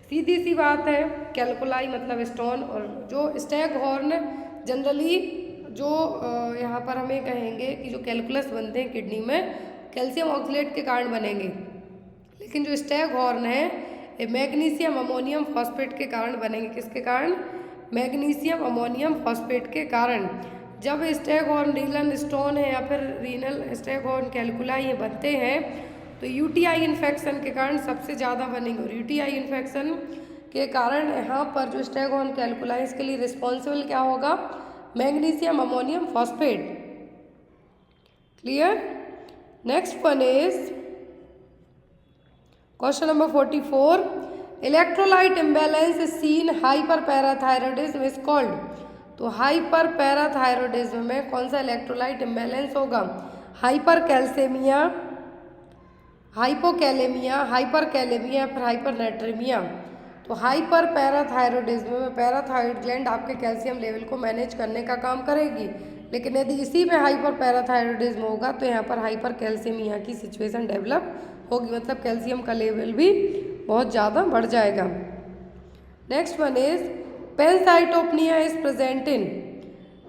सीधी सी बात है, कैलकुलाई मतलब स्टोन, और जो स्टैग हॉर्न जनरली जो यहाँ पर हमें कहेंगे कि जो कैलकुलस बनते हैं किडनी में कैल्शियम ऑक्सलेट के कारण बनेंगे, लेकिन जो स्टैग हॉर्न है ये मैग्नीशियम अमोनियम फॉस्फेट के कारण बनेंगे। किसके कारण? मैग्नीशियम अमोनियम फॉस्फेट के कारण। जब स्टैग हॉर्न रीनल स्टोन है या फिर रीनल स्टैग हॉर्न कैलकुलाई ये बनते हैं तो UTI इन्फेक्शन के कारण सबसे ज़्यादा बनेंगे। और UTI इन्फेक्शन के कारण यहाँ पर जो स्टैग हॉर्न कैलकुलाई इसके लिए रिस्पॉन्सिबल क्या होगा? Magnesium ammonium phosphate. Clear? Next one is question number 44। Electrolyte imbalance is seen hyper parathyroidism is called. तो हाइपर पैराथायरॉयडिज्म में कौन सा इलेक्ट्रोलाइट इम्बैलेंस होगा? हाइपर कैल्सेमिया, हाइपोकैलेमिया, हाइपर कैलेमिया, फिर हाइपर नाइट्रेमिया। तो हाइपर पैराथायरॉयडिज्म में पैराथायरॉयड ग्लैंड आपके calcium level को मैनेज करने का काम करेगी, लेकिन यदि इसी में हाइपर पैराथायरॉयडिज्म होगा तो यहाँ पर हाइपर कैल्सेमिया की सिचुएशन डेवलप होगी, मतलब कैल्शियम का लेवल भी बहुत ज़्यादा बढ़ जाएगा। Next one is pancytopenia is present in.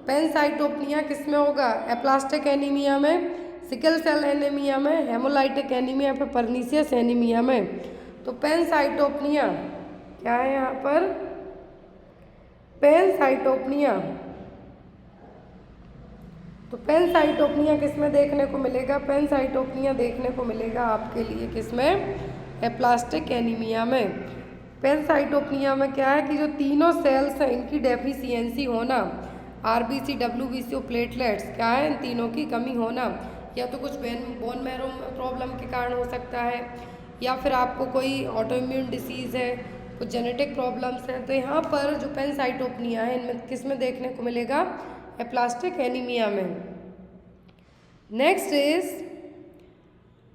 Pancytopenia किस में होगा? एप्लास्टिक एनीमिया में, सिकल सेल एनीमिया में, हेमोलाइटिक एनीमिया, फिर परनीसियस एनीमिया में। तो पैनसाइटोपनिया क्या है यहाँ पर? पैनसाइटोपनिया। तो पैनसाइटोपनिया किस में देखने को मिलेगा? पैनसाइटोपनिया देखने को मिलेगा आपके लिए किस में? एप्लास्टिक एनीमिया में। पैनसाइटोपनिया में क्या है कि जो तीनों सेल्स हैं इनकी डेफिशिएंसी होना, आरबीसी, डब्ल्यूबीसी और प्लेटलेट्स, क्या है, इन तीनों की कमी होना, या तो कुछ बोन मैरो प्रॉब्लम के कारण हो सकता है, या फिर आपको कोई ऑटो इम्यून डिसीज़ है, कुछ जेनेटिक प्रॉब्लम्स हैं। तो यहाँ पर जो पैनसाइटोपनिया है इनमें किस में देखने को मिलेगा, एप्लास्टिक एनीमिया में। Next is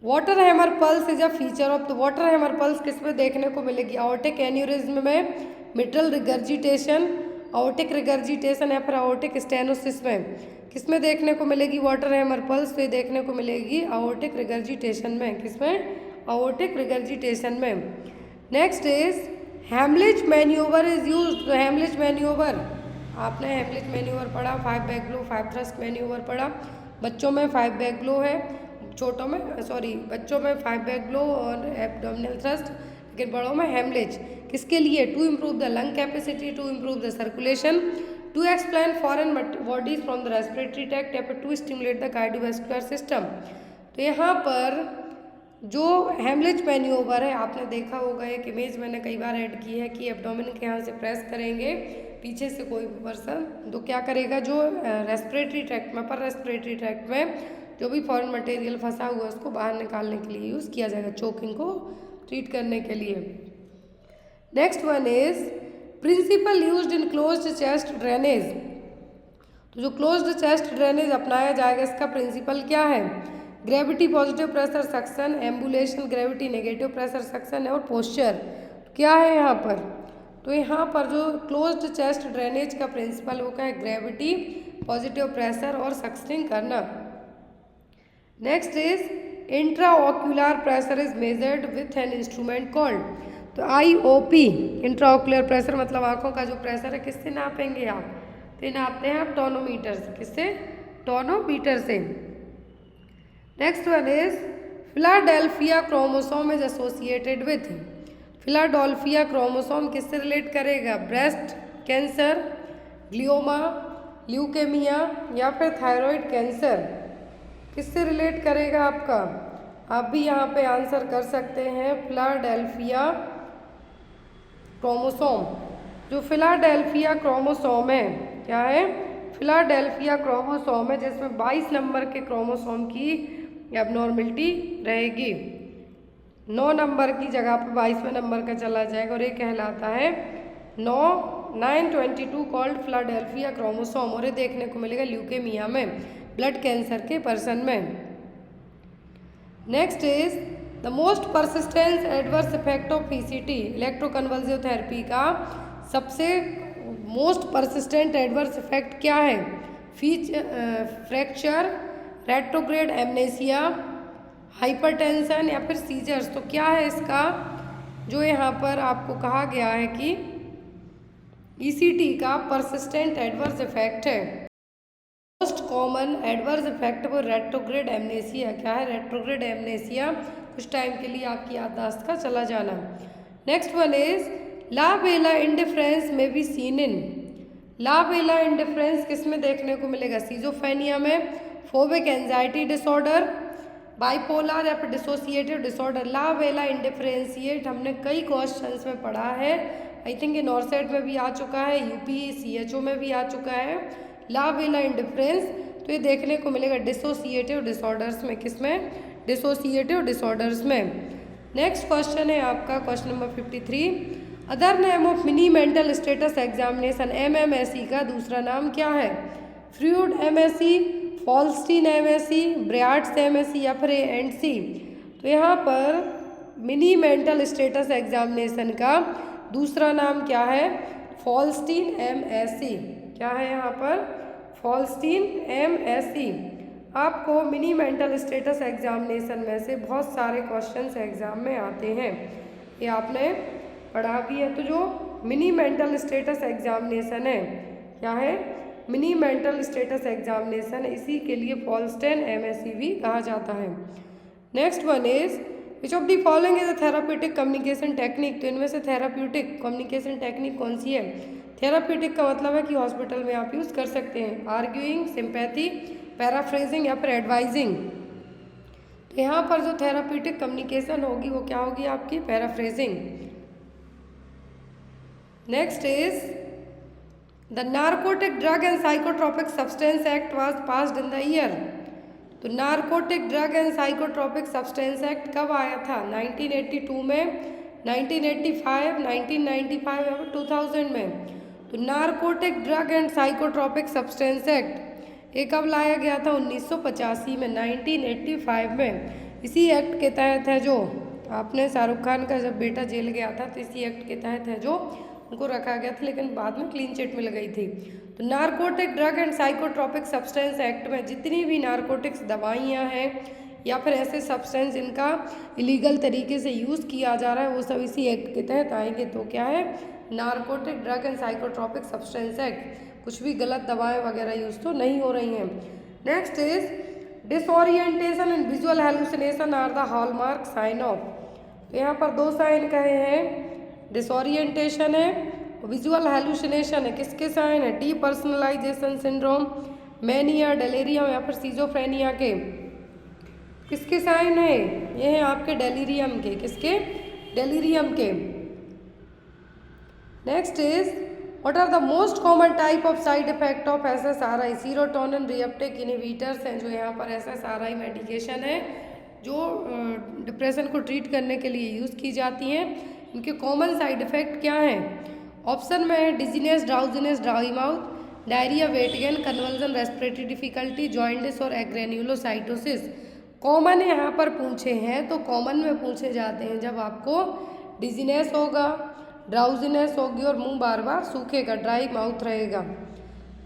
water hammer pulse is a feature of the water hammer pulse किस में देखने को मिलेगी, आर्टिक एन्यूरिज्म में, मिट्रल रिगर्जिटेशन, आर्टिक रिगर्जिटेशन या फिर आर्टिक स्टेनोसिस में किस में देखने को मिलेगी वाटर हैमर पल्स, तो ये देखने को मिलेगी आर्टिक रिगर्जिटेशन में, किसमें, आर्टिक रिगर्जिटेशन में। Next is Heimlich manoeuvre is used, Heimlich manoeuvre, आपने हेमलिच मैन्यूवर पढ़ा, 5 बैक ब्लो 5 थ्रस्ट मैन्यूवर पढ़ा, बच्चों में 5 बैक ब्लो है, छोटों में बच्चों में 5 बैक ब्लो और एब्डोमिनल थ्रस्ट, लेकिन बड़ों में हेमलिच, किसके लिए, to improve the lung capacity, to improve the circulation, to explain foreign bodies from the respiratory tract, या फिर to stimulate the cardiovascular system. तो यहाँ पर जो हेमलिच मैन्यूवर है, आपने देखा होगा, एक इमेज मैंने कई बार ऐड की है कि एब्डोमेन के यहाँ से प्रेस करेंगे पीछे से कोई पर्सन, तो क्या करेगा, जो रेस्पिरेटरी ट्रैक्ट में, अपर रेस्पिरेटरी ट्रैक्ट में जो भी फॉरेन मटेरियल फंसा हुआ है उसको बाहर निकालने के लिए यूज़ किया जाएगा, चोकिंग को ट्रीट करने के लिए। Next one is principle used in closed chest drainage, तो जो क्लोज्ड चेस्ट ड्रेनेज अपनाया जाएगा इसका प्रिंसिपल क्या है, gravity positive pressure suction, ambulation, gravity negative pressure suction है, और पोस्चर क्या है यहाँ पर, तो यहाँ पर जो क्लोज्ड चेस्ट ड्रेनेज का प्रिंसिपल वो क्या है, ग्रेविटी पॉजिटिव प्रेशर और सक्शनिंग करना। Next is intraocular pressure is measured with an instrument called, तो IOP, इंट्राओक्यूलर प्रेशर मतलब आंखों का जो प्रेशर है किससे नापेंगे आप, तो नापते हैं आप टोनोमीटर से, किससे, टोनोमीटर से। Next one is Philadelphia chromosome is associated with, Philadelphia chromosome किससे रिलेट करेगा, ब्रेस्ट कैंसर, ग्लियोमा, ल्यूकेमिया या फिर थायराइड कैंसर, किससे रिलेट करेगा आपका, आप भी यहाँ पे आंसर कर सकते हैं, फिलाडेल्फिया क्रोमोसोम। जो फिलाडेल्फिया क्रोमोसोम है, क्या है, फिलाडेल्फिया क्रोमोसोम है जिसमें 22 नंबर के क्रोमोसोम की एबनॉर्मलिटी रहेगी, 9 नंबर की जगह पर 22वें नंबर का चला जाएगा, और ये कहलाता है 922 कॉल्ड फिलाडेल्फिया क्रोमोसोम, और ये देखने को मिलेगा ल्यूकेमिया में, ब्लड कैंसर के पर्सन में। Next is the most persistent adverse effect of PCT, electroconvulsive therapy का सबसे मोस्ट परसिस्टेंट एडवर्स इफेक्ट क्या है, फ्रैक्चर, रेट्रोग्रेड एमनेसिया, हाइपरटेंशन या फिर सीजर्स, तो क्या है इसका, जो यहाँ पर आपको कहा गया है कि ECT का परसिस्टेंट एडवर्स इफेक्ट है। मोस्ट कॉमन एडवर्स इफेक्ट वो रेट्रोग्रेड एमनेसिया, क्या है, रेट्रोग्रेड एमनेसिया, कुछ टाइम के लिए आपकी याददाश्त का चला जाना। Next one is la belle indifference में be seen in, la belle indifference किस में देखने को मिलेगा, सीजोफेनिया में, फोबिक एंजाइटी डिसऑर्डर, बाइपोलर या फिर डिसोसिएटिव डिसऑर्डर। ला बेला इंडिफरेंशिएट हमने कई क्वेश्चंस में पढ़ा है, आई थिंक ये नॉर्सेट में भी आ चुका है, UPCHO में भी आ चुका है, ला बेला इंडिफरेंस, तो ये देखने को मिलेगा डिसोसिएटिव डिसऑर्डर्स में, किसमें, डिसोसिएटिव डिसऑर्डर्स में। नेक्स्ट क्वेश्चन है आपका question number 53, other name of mini mental status examination, MMSE का दूसरा नाम क्या है, फ्रूड MSE, फॉल्स्टीन MSE, ब्रियार्ट्स MSE या फिर ANTC। तो यहाँ पर मिनी मेंटल स्टेटस एग्जामिनेशन का दूसरा नाम क्या है, फॉल्स्टीन MSE, क्या है यहाँ पर, फॉल्स्टीन MSE। आपको मिनी मेंटल स्टेटस एग्जामिनेशन में से बहुत सारे क्वेश्चंस एग्जाम में आते हैं, ये आपने पढ़ा भी है। तो जो मिनी मेंटल स्टेटस एग्जामिनेशन है, क्या है, मिनी मेंटल स्टेटस एग्जामिनेशन, इसी के लिए फॉल्स्टीन MSE भी कहा जाता है। Next one is which of the following is a therapeutic communication technique, तो इनमें से थेराप्यूटिक कम्युनिकेशन टेक्निक कौन सी है, थेराप्यूटिक का मतलब है कि हॉस्पिटल में आप यूज़ कर सकते हैं, आर्ग्यूइंग, सिंपैथी, पैराफ्रेजिंग या फिर एडवाइजिंग। तो यहाँ पर जो थेराप्यूटिक कम्युनिकेशन होगी वो क्या होगी आपकी, paraphrasing. Next is the narcotic drug and psychotropic substance act was passed in the year. तो narcotic drug and psychotropic substance act कब आया था? 1982 में, 1985, 1995 और 2000 में। तो narcotic drug and psychotropic substance act ये कब लाया गया था? 1985 में, 1985 में। इसी एक्ट के तहत है जो आपने शाहरुख खान का जब बेटा जेल गया था तो इसी एक्ट के तहत है जो उनको रखा गया था, लेकिन बाद में क्लीन चिट मिल गई थी। तो narcotic drug and psychotropic substance act में जितनी भी नारकोटिक्स दवाइयाँ हैं या फिर ऐसे सब्सटेंस जिनका इलीगल तरीके से यूज़ किया जा रहा है वो सब इसी एक्ट के तहत आएंगे। तो क्या है? Narcotic drug and psychotropic substance act. कुछ भी गलत दवाएं वगैरह यूज़ तो नहीं हो रही हैं। Next is disorientation and visual hallucination are the hallmark sign of. तो यहाँ पर दो साइन कहे हैं, डिसओरिएंटेशन है, विजुअल हेलुसिनेशन है। किसके साइन है? डीपर्सनलाइजेशन सिंड्रोम, मैनिया, डेलेरियम या फिर सिजोफ्रेनिया के। किसके साइन है? ये हैं आपके डेलीरियम के। किसके? डेलीरियम के। Next is what are the most common type of side effect of SSRI? Serotonin reuptake inhibitors हैं जो यहाँ पर SSRI मेडिकेशन है जो डिप्रेशन को ट्रीट करने के लिए यूज़ की जाती हैं। इनके कॉमन साइड इफ़ेक्ट क्या हैं? ऑप्शन में है dizziness, drowsiness, dry mouth, diarrhoea, weight gain, conversion, respiratory difficulty, jaundice और एग्रेन्युलोसाइटोसिस। कॉमन यहाँ पर पूछे हैं तो कॉमन में पूछे जाते हैं जब आपको डिजीनेस होगा, ड्राउजीनेस होगी और मुंह बार बार सूखेगा, ड्राई माउथ रहेगा।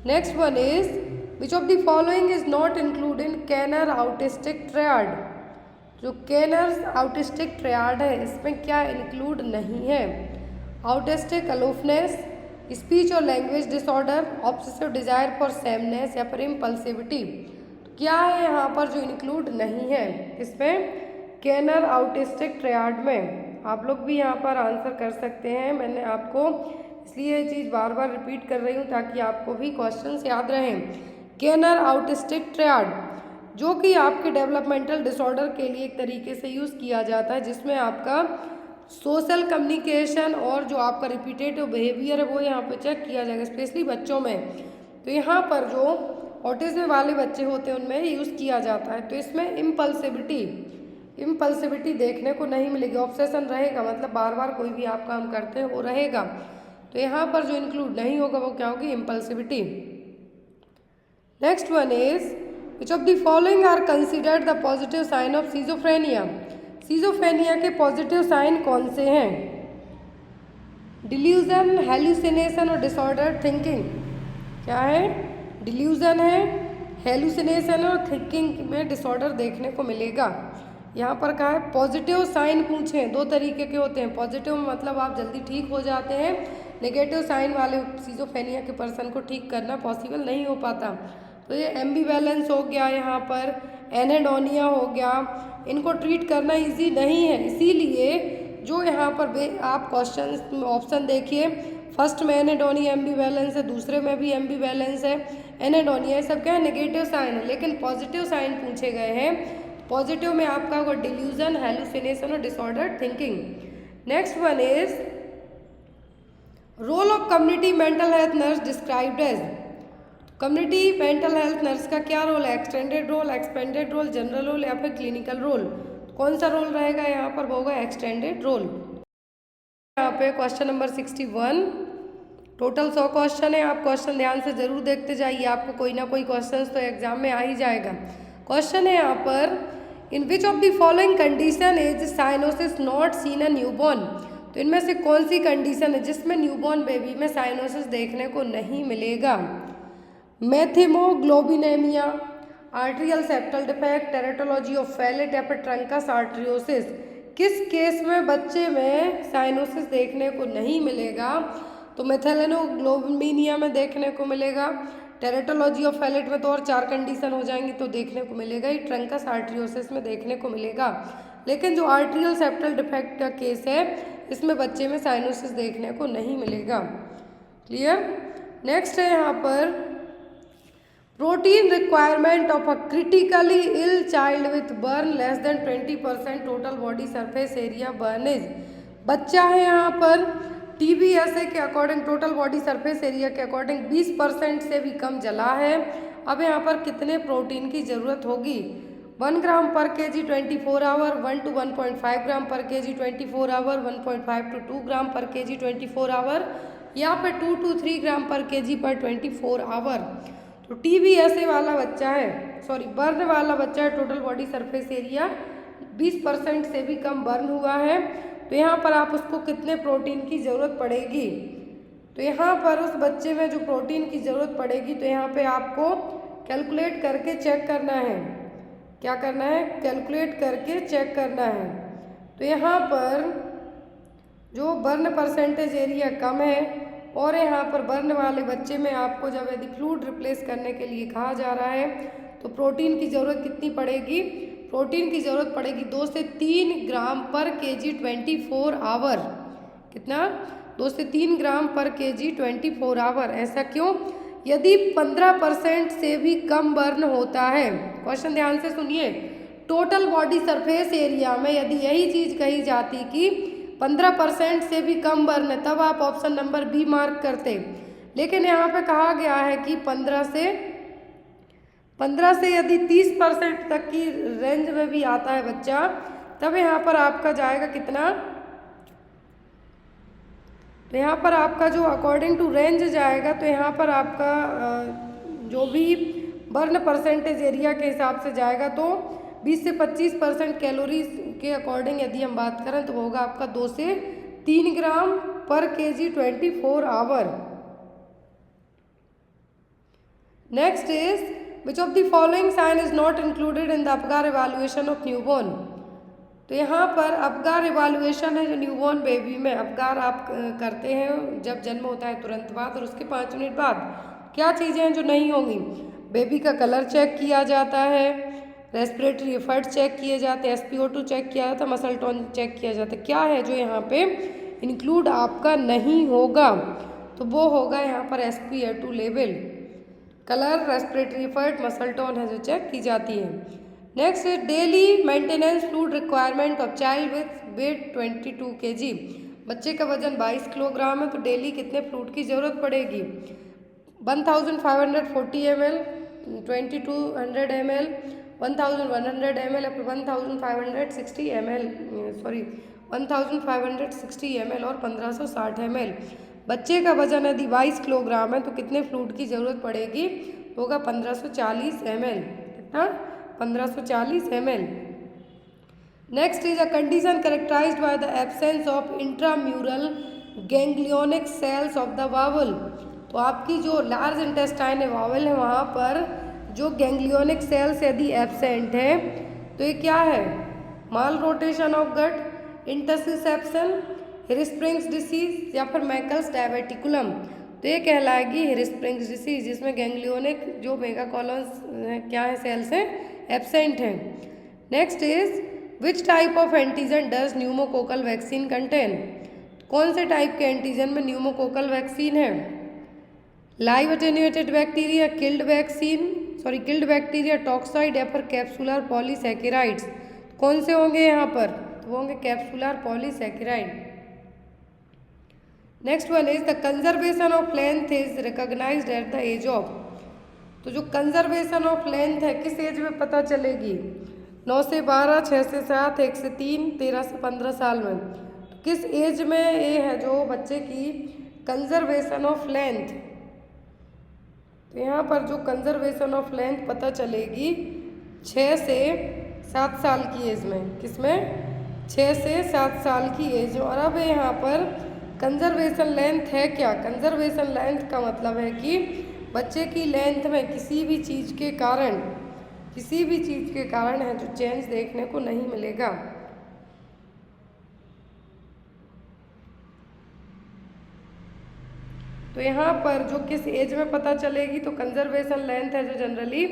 Next one is which of the following is not include in Kanner autistic triad? जो कैनर ऑटिस्टिक ट्रायड है इसमें क्या इंक्लूड नहीं है? ऑटिस्टिक अलोफनेस, स्पीच और language disorder, obsessive desire for sameness या फिर इम्पल्सिविटी। तो क्या है यहाँ पर जो इंक्लूड नहीं है इसमें? कैनर ऑटिस्टिक ट्रायड में। आप लोग भी यहाँ पर आंसर कर सकते हैं। मैंने आपको इसलिए ये चीज़ बार बार रिपीट कर रही हूँ ताकि आपको भी क्वेश्चंस याद रहें। कैनर ऑटिस्टिक ट्रायड जो कि आपके डेवलपमेंटल डिसऑर्डर के लिए एक तरीके से यूज़ किया जाता है जिसमें आपका सोशल कम्युनिकेशन और जो आपका रिपीटेटिव बिहेवियर है वो यहाँ पे चेक किया जाएगा, स्पेशली बच्चों में। तो यहाँ पर जो ऑटिज्म वाले बच्चे होते हैं उनमें यूज़ किया जाता है। तो इसमें इम्पल्सिविटी देखने को नहीं मिलेगी। ऑब्सेशन रहेगा, मतलब बार बार कोई भी आप काम करते हैं वो रहेगा। तो यहाँ पर जो इंक्लूड नहीं होगा वो क्या होगी? Impulsivity. Next one is which of the following are considered the positive sign of schizophrenia? Schizophrenia के पॉजिटिव साइन कौन से हैं? डिल्यूजन, हेल्यूसिनेशन और डिसऑर्डर थिंकिंग। क्या है? डिल्यूजन है, हेल्यूसिनेशन और थिंकिंग में डिसऑर्डर देखने को मिलेगा। यहाँ पर कहा है पॉजिटिव साइन पूछे हैं, दो तरीके के होते हैं। पॉजिटिव मतलब आप जल्दी ठीक हो जाते हैं, नेगेटिव साइन वाले सीजोफ्रेनिया के पर्सन को ठीक करना पॉसिबल नहीं हो पाता। तो ये एम्बीवैलेंस हो गया, यहाँ पर एनेडोनिया हो गया, इनको ट्रीट करना इजी नहीं है। इसीलिए जो यहाँ पर आप क्वेश्चन ऑप्शन देखिए, फर्स्ट में एनेडोनिया एम्बीवैलेंस है, दूसरे में भी एम्बीवैलेंस है, एनेडोनिया, ये सब क्या है? नेगेटिव साइन है। लेकिन पॉजिटिव साइन पूछे गए हैं। पॉजिटिव में आपका होगा डिल्यूजन, हेलुसिनेशन और disorder thinking. Next one is role of community mental health nurse described as. Community mental health nurse का क्या रोल है? Extended role, expanded role, general role या फिर क्लिनिकल रोल? कौन सा रोल रहेगा यहाँ पर? वो होगा एक्सटेंडेड रोल। यहाँ पे क्वेश्चन नंबर 61, टोटल 100 क्वेश्चन है। आप क्वेश्चन ध्यान से जरूर देखते जाइए, आपको कोई ना कोई क्वेश्चन तो एग्जाम में आ ही जाएगा। क्वेश्चन है यहाँ पर in which of the following condition is cyanosis not seen a newborn? तो इनमें से कौन सी कंडीशन है जिसमें न्यूबॉर्न बेबी में साइनोसिस देखने को नहीं मिलेगा? Methaemoglobinaemia, atrial septal defect, tetralogy of Fallot या फिर ट्रंकस आर्ट्रियोसिस। किस केस में बच्चे में साइनोसिस देखने को नहीं मिलेगा? तो मेथिलोग्लोबिनिया में देखने को मिलेगा, टेरेटोलॉजी ऑफ फैलेट में तो और 4 कंडीशन हो जाएंगी तो देखने को मिलेगा ही, ट्रंकस आर्ट्रियोसिस में देखने को मिलेगा। लेकिन जो आर्ट्रियल सेप्टल डिफेक्ट का केस है इसमें बच्चे में साइनोसिस देखने को नहीं मिलेगा। क्लियर? नेक्स्ट है यहाँ पर protein requirement of a critically ill child with burn less than 20% total body surface area burn is. बच्चा है यहाँ पर TBSA के according, total body surface area के अकॉर्डिंग 20% से भी कम जला है। अब यहाँ पर कितने प्रोटीन की ज़रूरत होगी? 1 ग्राम per KG 24 our, 1 to 1.5 gram per KG 24 our, 1.5 to 2 gram per KG 24 our, या फिर 2 to 3 ग्राम पर केजी पर 24 आवर। तो TBSA वाला बच्चा है, सॉरी बर्न वाला बच्चा है, टोटल बॉडी सरफेस एरिया 20% से भी कम बर्न हुआ है, तो यहाँ पर आप उसको कितने प्रोटीन की ज़रूरत पड़ेगी? तो यहाँ पर उस बच्चे में जो प्रोटीन की ज़रूरत पड़ेगी, तो यहाँ पे आपको कैलकुलेट करके चेक करना है। क्या करना है? कैलकुलेट करके चेक करना है। तो यहाँ पर जो बर्न परसेंटेज एरिया कम है और यहाँ पर बर्न वाले बच्चे में आपको जब यदि फ्लूइड रिप्लेस करने के लिए कहा जा रहा है, तो प्रोटीन की ज़रूरत कितनी पड़ेगी? प्रोटीन की ज़रूरत पड़ेगी 2 से 3 ग्राम पर केजी 24 आवर। कितना? 2 से 3 ग्राम पर केजी 24 आवर। ऐसा क्यों? यदि 15% से भी कम बर्न होता है, क्वेश्चन ध्यान से सुनिए, टोटल बॉडी सरफेस एरिया में यदि यही चीज़ कही जाती कि 15% से भी कम बर्न है, तब आप ऑप्शन नंबर बी मार्क करते। लेकिन यहाँ पे कहा गया है कि 15 से यदि 30% तक की रेंज में भी आता है बच्चा, तब यहाँ पर आपका जाएगा कितना? तो यहाँ पर आपका जो अकॉर्डिंग टू रेंज जाएगा, तो यहाँ पर आपका जो भी बर्न परसेंटेज एरिया के हिसाब से जाएगा, तो 20 से 25% कैलोरीज के अकॉर्डिंग यदि हम बात करें तो होगा आपका 2 से 3 gram per KG 24 hour. Next is which of the following sign is not included in the Apgar evaluation of newborn. तो यहाँ पर अपगार इवैल्यूएशन है जो न्यूबॉर्न बेबी में अपगार आप करते हैं जब जन्म होता है तुरंत बाद और उसके 5 मिनट बाद। क्या चीज़ें हैं जो नहीं होंगी? बेबी का कलर चेक किया जाता है, रेस्पिरेटरी एफर्ट चेक किए जाते हैं, SpO2 चेक किया जाता है, मसल टोन चेक किया जाता है। क्या है जो यहाँ पे इंक्लूड आपका नहीं होगा? तो वो होगा यहाँ पर SpO2 level, colour, respiratory effort, muscle tone है जो चेक की जाती है। नेक्स्ट है daily maintenance fluid requirement of child with weight 22 kg। बच्चे का वजन 22 किलोग्राम है, तो डेली कितने फ्लूइड की ज़रूरत पड़ेगी? 1540 ml, 2200 ml, 1100 ml या फिर 1560 ml, सॉरी 1560 ml और 1560 ml। बच्चे का वजन यदि 22 किलोग्राम है, तो कितने फ्लूइड की ज़रूरत पड़ेगी? होगा 1540 ml। कितना? 1540 ml। Next is a condition characterised by the absence of intramural ganglionic cells of the bowel. तो आपकी जो लार्ज इंटेस्टाइन है, वावल है, वहाँ पर जो गैंग्लियोनिक सेल्स यदि एब्सेंट है, तो ये क्या है? माल रोटेशन ऑफ गट, इंटरसिसेप्शन, हिरस्प्रिंग्स डिसीज या फिर मैकल्स डायबेटिकुलम। तो ये कहलाएगी हिरस्प्रिंग्स डिसीज, जिसमें गैंग्लियोनिक जो मेगा कॉलम्स क्या है, सेल्स हैं, एब्सेंट हैं। Next is which type of antigen does pneumococcal vaccine contain. कौन से टाइप के एंटीजन में न्यूमोकोकल वैक्सीन है? Live attenuated bacteria, killed bacteria, toxoid या फिर कैप्सुलर पॉलीसैकेराइड्स। कौन से होंगे यहाँ पर? तो होंगे capsular polysaccharide. Next one is the conservation of length is recognised at the age of. तो जो कंजर्वेशन ऑफ लेंथ है किस एज में पता चलेगी? 9 से 12, 6 से 7, 1 से 3, 13 से 15 साल में। तो किस एज में ये है जो बच्चे की कंजर्वेशन ऑफ लेंथ? तो यहाँ पर जो कंजर्वेशन ऑफ लेंथ पता चलेगी 6 से 7 साल की एज में। किसमें? 6 से 7 साल की एज में। और अब यहाँ पर कंजर्वेशन लेंथ है क्या? कंजर्वेशन लेंथ का मतलब है कि बच्चे की लेंथ में किसी भी चीज़ के कारण है जो चेंज देखने को नहीं मिलेगा। तो यहाँ पर जो किस एज में पता चलेगी, तो कंजर्वेशन लेंथ है जो जनरली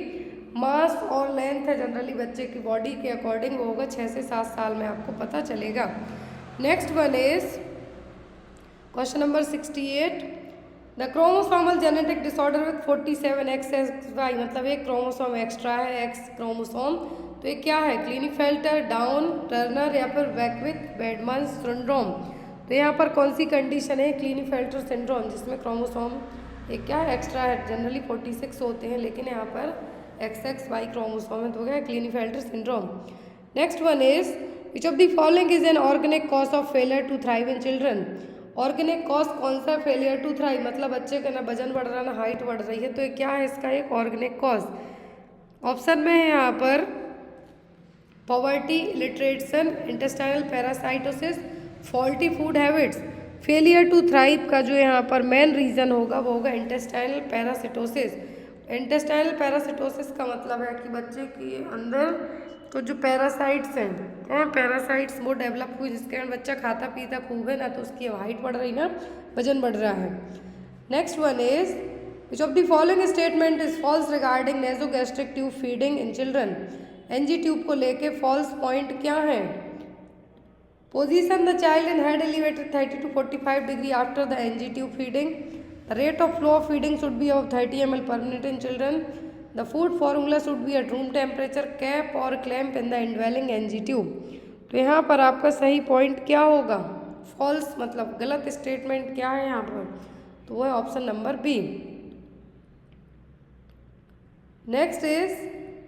मास और लेंथ है जनरली बच्चे की बॉडी के अकॉर्डिंग, वो होगा 6 से 7 साल में आपको पता चलेगा। Next one is question number 68। The chromosomal genetic disorder with 47 XXY, मतलब एक क्रोमोसोम एक्स्ट्रा है, एक्स क्रोमोसोम। तो ये क्या है? क्लिनीफेल्टर, डाउन, टर्नर या फिर बैकविथ बेडमन सिंड्रोम। तो यहाँ पर कौन सी कंडीशन है, क्लीनीफेल्टर सिंड्रोम, जिसमें क्रोमोसोम एक क्या है एक्स्ट्रा है, जनरली 46 होते हैं लेकिन यहाँ पर XXY क्रोमोसोम है, तो हो गया Klinefelter syndrome. Next one is which of the following is an organic cause of failure to thrive in children. Organic cause कौन सा फेलियर टू थ्राइव, मतलब बच्चे का ना वजन बढ़ रहा ना हाइट बढ़ रही है, तो ये क्या है इसका एक ऑर्गेनिक कॉज। ऑप्शन में है यहाँ पर poverty, illiteration, intestinal parasitosis, faulty food habits. Failure to thrive का जो यहाँ पर मेन रीज़न होगा वो होगा इंटेस्टाइनल पैरासिटोसिस। इंटेस्टाइनल पैरासिटोसिस का मतलब है कि बच्चे के अंदर तो जो पैरासाइट्स हैं, पैरासाइट्स वो डेवलप हुई, जिसके कारण बच्चा खाता पीता खूब है ना, तो उसकी हाइट बढ़ रही ना, वजन बढ़ रहा है। Next one is which of the following statement is false regarding nasogastric tube feeding in children. NG tube को लेके फॉल्स पॉइंट क्या है। Position the child in head elevated 30 to 45 degree after the NG tube feeding. The rate of flow of feeding should be of 30 ml per minute in children. The food formula should be at room temperature. Cap or clamp in the indwelling NG tube. तो यहाँ पर आपका सही point क्या होगा, false मतलब गलत statement क्या है यहाँ पर, तो वो है option number B. Next is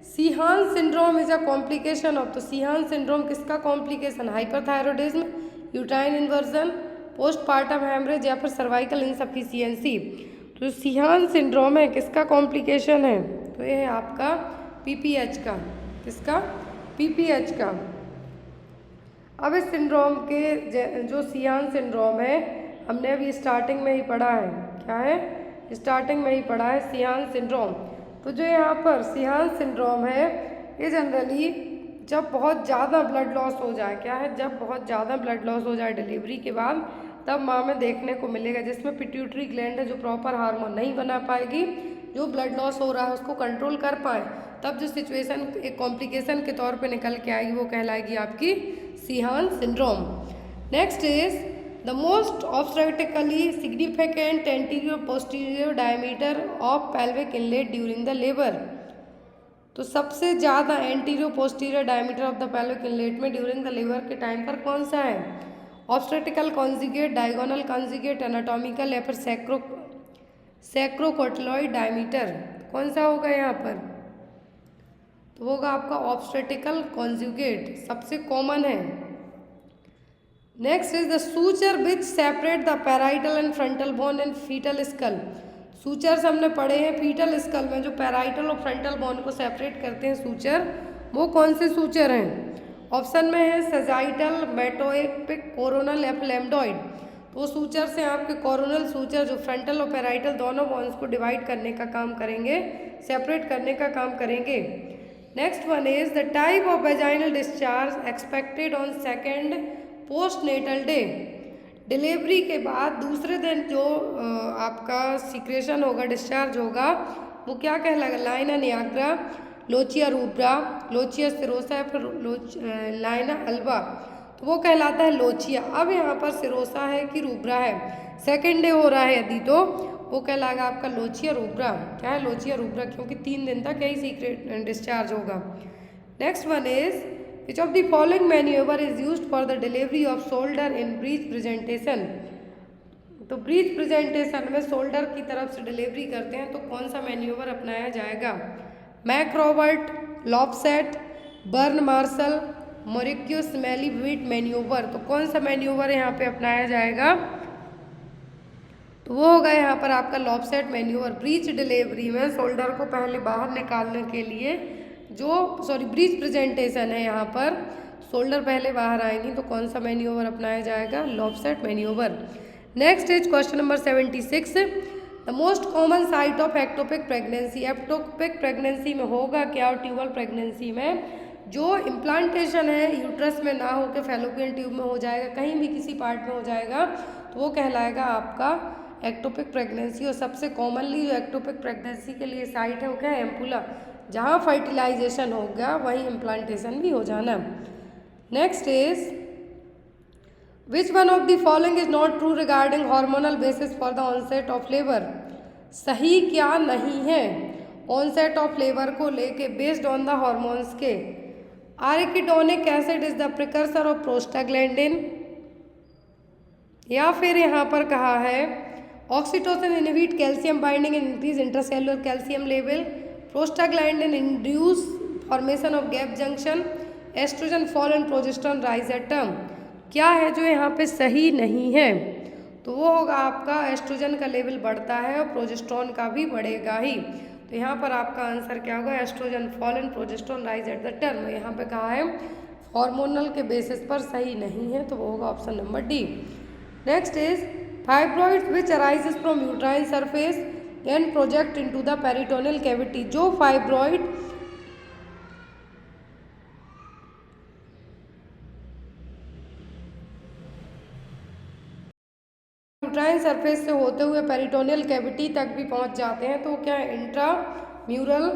Sheehan syndrome is a complication of, तो सीहान सिंड्रोम किसका complication, hyperthyroidism, uterine inversion, postpartum haemorrhage या फिर सर्वाइकल इनसफिशियंसी। तो सीहान सिंड्रोम है किसका कॉम्प्लिकेशन है, तो ये है आपका PPH का, किसका, PPH का। अब इस सिंड्रोम के जो सीहान सिंड्रोम है हमने अभी स्टार्टिंग में ही पढ़ा है, क्या है, स्टार्टिंग में ही पढ़ा है सीहान सिंड्रोम। तो जो यहाँ पर सीहान सिंड्रोम है ये जनरली जब बहुत ज़्यादा ब्लड लॉस हो जाए, क्या है, जब बहुत ज़्यादा ब्लड लॉस हो जाए डिलीवरी के बाद, तब माँ में देखने को मिलेगा, जिसमें पिट्यूटरी ग्लैंड है जो प्रॉपर हार्मोन नहीं बना पाएगी, जो ब्लड लॉस हो रहा है उसको कंट्रोल कर पाए, तब जो सिचुएशन एक कॉम्प्लिकेशन के तौर पे निकल के आएगी वो कहलाएगी आपकी Sheehan syndrome. Next is the most obstetrically significant anterior posterior diameter of pelvic inlet during the labour. तो सबसे ज़्यादा anterior posterior diameter of the pelvic inlet में ड्यूरिंग द लेबर के टाइम पर कौन सा है, obstetrical conjugate, diagonal conjugate, anatomical या फिर सैक्रोकोटिलॉइड डायमीटर, कौन सा होगा यहाँ पर, तो होगा आपका ऑब्स्टेट्रिकल कॉन्जुगेट, सबसे कॉमन है। Next is the suture which separate the parietal and frontal bone in foetal skull. Sutures हमने पढ़े हैं फीटल स्कल में, जो पैराइटल और फ्रंटल बोन को सेपरेट करते हैं सूचर, वो कौन से सूचर हैं। ऑप्शन में है सेजाइटल, मेटोएपिक, कोरोनल या लैम्डॉइड। तो सूचर से आपके कोरोनल सूचर जो फ्रंटल और पैराइटल दोनों बोन्स को डिवाइड करने का काम करेंगे, सेपरेट करने का काम करेंगे। Next one is the type of vaginal discharge expected on second post natal day. Delivery के बाद दूसरे दिन जो आपका सीक्रेशन होगा, डिस्चार्ज होगा, वो क्या कहलाएगा, लाइना Niagara, lochia rubra, lochia serosa या फिर लाइना अल्बा, तो वो कहलाता है लोचिया। अब यहाँ पर सिरोसा है कि रूब्रा है, सेकेंड डे हो रहा है यदि, तो वो कहलाएगा आपका लोचिया रूब्रा। क्या है, लोचिया रूब्रा, क्योंकि 3 दिन तक यही सीक्रेट डिस्चार्ज होगा। Next one is which of the following manoeuvre is used for the delivery off shoulder in breech presentation. तो ब्रीच प्रेजेंटेशन में शोल्डर की तरफ से डिलीवरी करते हैं, तो कौन सा मैन्यूवर अपनाया जाएगा, McRobert, Lovset, Burn Marshall, Mauriceau Smellie Veit manoeuvre. तो कौन सा मैन्यूवर यहाँ पे अपनाया जाएगा, तो वो होगा यहाँ पर आपका लॉपसेट मैन्यूवर। ब्रीच डिलीवरी में शोल्डर को पहले बाहर निकालने के लिए ब्रीच प्रेजेंटेशन है, यहाँ पर शोल्डर पहले बाहर आएंगी, तो कौन सा मैन्यूवर अपनाया जाएगा, Lovset manoeuvre. Next is question number 76, the most common site of ectopic pregnancy. Ectopic pregnancy में होगा क्या, और ट्यूबल प्रेगनेंसी में जो इम्प्लांटेशन है यूट्रस में ना होकर फैलोपियन ट्यूब में हो जाएगा, कहीं भी किसी पार्ट में हो जाएगा, तो वो कहलाएगा आपका एक्टोपिक प्रेगनेंसी। और सबसे कॉमनली जो एक्टोपिक प्रेगनेंसी के लिए साइट है वो क्या है, एम्पुला, जहाँ फर्टिलाइजेशन होगा वहीं इम्प्लांटेशन भी हो जाना। Next is which one of the following is not true regarding hormonal basis for the onset of labour. सही क्या नहीं है ऑनसेट ऑफ लेबर को लेके बेस्ड ऑन द हार्मोन्स के। Arachidonic acid is the precursor of prostaglandin, या फिर यहाँ पर कहा है oxytocin inhibit calcium binding and increase intracellular calcium level, prostaglandin induce formation of gap junction, oestrogen fall and progesterone rise eight term. क्या है जो यहाँ पे सही नहीं है? तो वो होगा आपका एस्ट्रोजन का लेवल बढ़ता है और प्रोजेस्टेरॉन का भी बढ़ेगा ही। तो यहाँ पर आपका आंसर क्या होगा? Oestrogen fall and progesterone rise at the term. यहाँ पे कहा है हार्मोनल के बेसिस पर सही नहीं है, तो वो होगा option number D. Next is fibroids which arises from uterine surface and project into the peritoneal cavity. जो फाइब्रॉइड यूट्राइन सरफेस से होते हुए पेरिटोनियल कैविटी तक भी पहुंच जाते हैं, तो क्या है? इंट्राम्यूरल,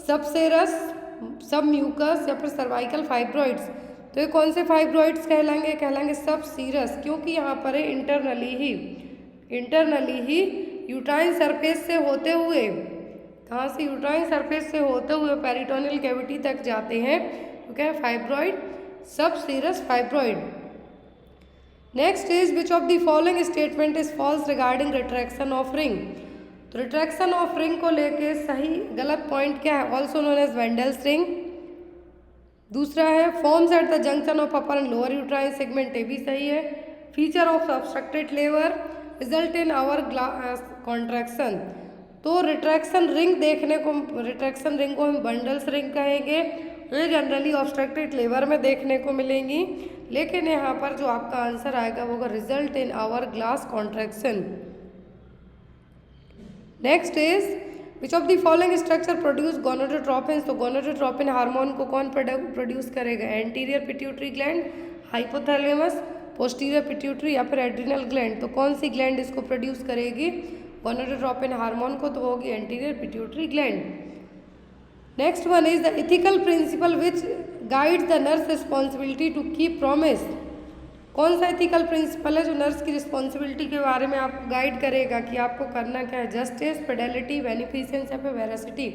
सबसेरस, सब म्यूकस या फिर सर्वाइकल फाइब्रॉइड्स। तो ये कौन से फाइब्रॉइड्स कहलाएंगे? कहलाएंगे सब सीरस, क्योंकि यहाँ पर है इंटरनली ही यूट्राइन सरफेस से होते हुए, कहाँ से? यूट्राइन सरफेस से होते हुए पेरिटोनियल कैविटी तक जाते हैं, तो क्या है? Fibroid, subserous fibroid. Next is which of the following statement is false regarding retraction of ring. तो रिट्रैक्शन ऑफ रिंग को लेके सही गलत पॉइंट क्या है? Also known as Bandl's ring. दूसरा है forms at the junction of upper and lower uterine segment, ये भी सही है। फीचर ऑफ ऑब्स्ट्रक्टेड लेवर रिजल्ट इन आवर कॉन्ट्रैक्शन। तो रिट्रैक्शन रिंग देखने को, रिट्रैक्शन रिंग को हम बंडल्स रिंग कहेंगे, ये जनरली ऑब्स्ट्रक्टेड लेवर में देखने को मिलेंगी, लेकिन यहाँ पर जो आपका आंसर आएगा वो होगा result in hour glass contraction. Next is which of the following structure produce gonadotropin. तो गोनाडोट्रोपिन हार्मोन को कौन प्रोड्यूस करेगा? Anterior pituitary gland, hypothalamus, posterior pituitary या फिर एड्रिनल ग्लैंड। तो कौन सी ग्लैंड इसको प्रोड्यूस करेगी गोनाडोट्रोपिन हार्मोन को? तो होगी anterior pituitary gland. Next one is the ethical principle which guides the nurse responsibility to keep promise. कौन सा इथिकल प्रिंसिपल है जो नर्स की रिस्पॉन्सिबिलिटी के बारे में आपको गाइड करेगा कि आपको करना क्या है? जस्टिस, फिडेलिटी, बेनिफिसेंस या फिर वेरासिटी।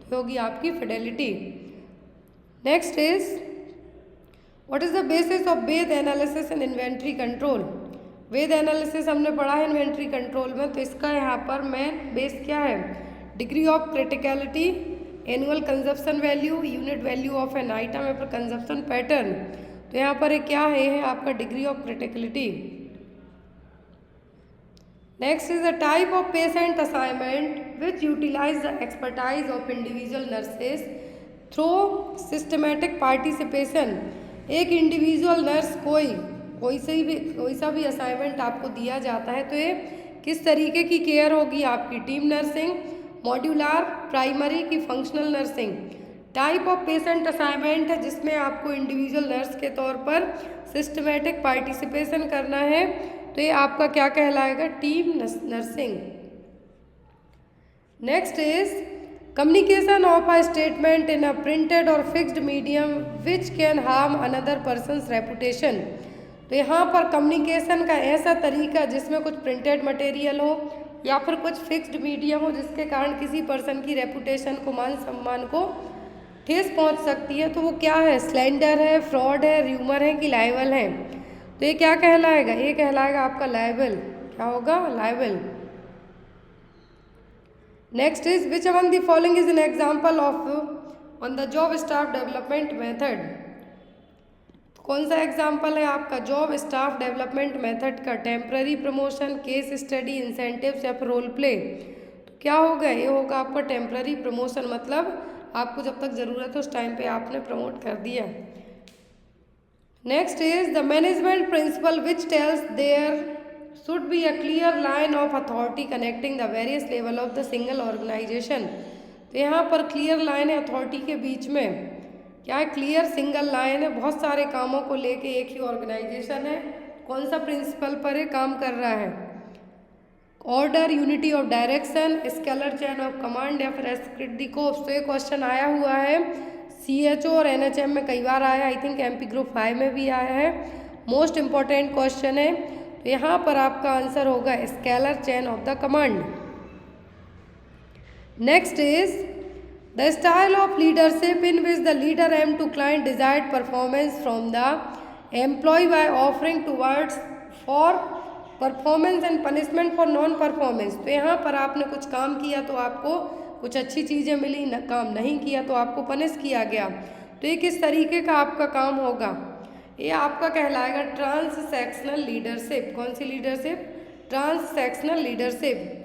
तो होगी आपकी fidelity. Next is what is the basis of VED analysis and inventory control. VED analysis हमने पढ़ा है इन्वेंट्री कंट्रोल में, तो इसका यहाँ पर मेन बेस क्या है? Degree of criticality, annual consumption value, unit value of an item या फिर कंजप्शन पैटर्न। तो यहाँ पर क्या है आपका? Degree of criticality. Next is the type of patient assignment which utilise the expertise of individual nurses through systematic participation. एक individual nurse कोई सा भी असाइनमेंट आपको दिया जाता है, तो ये किस तरीके की केयर होगी आपकी? टीम नर्सिंग, मॉड्यूलर, प्राइमरी की functional nursing. Type of patient assignment है जिसमें आपको इंडिविजुअल नर्स के तौर पर सिस्टमेटिक पार्टिसिपेशन करना है, तो ये आपका क्या कहलाएगा? Team nursing. Next is communication of a statement in a printed और fixed medium which can harm another person's reputation. तो यहाँ पर कम्युनिकेशन का ऐसा तरीका जिसमें कुछ प्रिंटेड मटेरियल हो या फिर कुछ फिक्स्ड मीडियम हो जिसके कारण किसी पर्सन की रेपुटेशन को, मान सम्मान को ठेस पहुंच सकती है, तो वो क्या है? स्लैंडर है, फ्रॉड है, र्यूमर है कि लाइबल है। तो ये क्या कहलाएगा? ये कहलाएगा आपका लाइबल। क्या होगा? Liable. Next is which among the following is an example of on the job staff development method. कौन सा एग्जाम्पल है आपका जॉब स्टाफ डेवलपमेंट मेथड का? Temporary promotion, case study, incentives या फिर रोल प्ले। तो क्या होगा? ये होगा आपका टेम्पररी प्रमोशन, मतलब आपको जब तक ज़रूरत है उस टाइम पे आपने प्रमोट कर दिया। Next is the management principle which tells there should be a clear line of authority connecting the various level of the single organisation. तो यहाँ पर क्लियर लाइन है अथॉरिटी के बीच में, क्या है? क्लियर सिंगल लाइन है, बहुत सारे कामों को लेके एक ही ऑर्गेनाइजेशन है, कौन सा प्रिंसिपल पर ये काम कर रहा है? Order, unity of direction, scalar chain of command या फिर एस्क्रिट दी कोर्स। तो ये क्वेश्चन आया हुआ है CHO और NHM में कई बार आया, आई थिंक MP ग्रुप 5 में भी आया है, मोस्ट इम्पॉर्टेंट क्वेश्चन है। तो यहाँ पर आपका आंसर होगा scalar chain of the command. Next is the style of leadership in which the leader aim to client desired performance from the employ by offering towards for performance and punishment for non performance. तो यहाँ पर आपने कुछ काम किया तो आपको कुछ अच्छी चीज़ें मिली, न काम नहीं किया तो आपको पनिश किया गया। तो ये किस तरीके का आपका काम होगा? ये आपका कहलाएगा ट्रांससेक्शनल लीडरशिप। कौन सी leadership? Transactional leadership.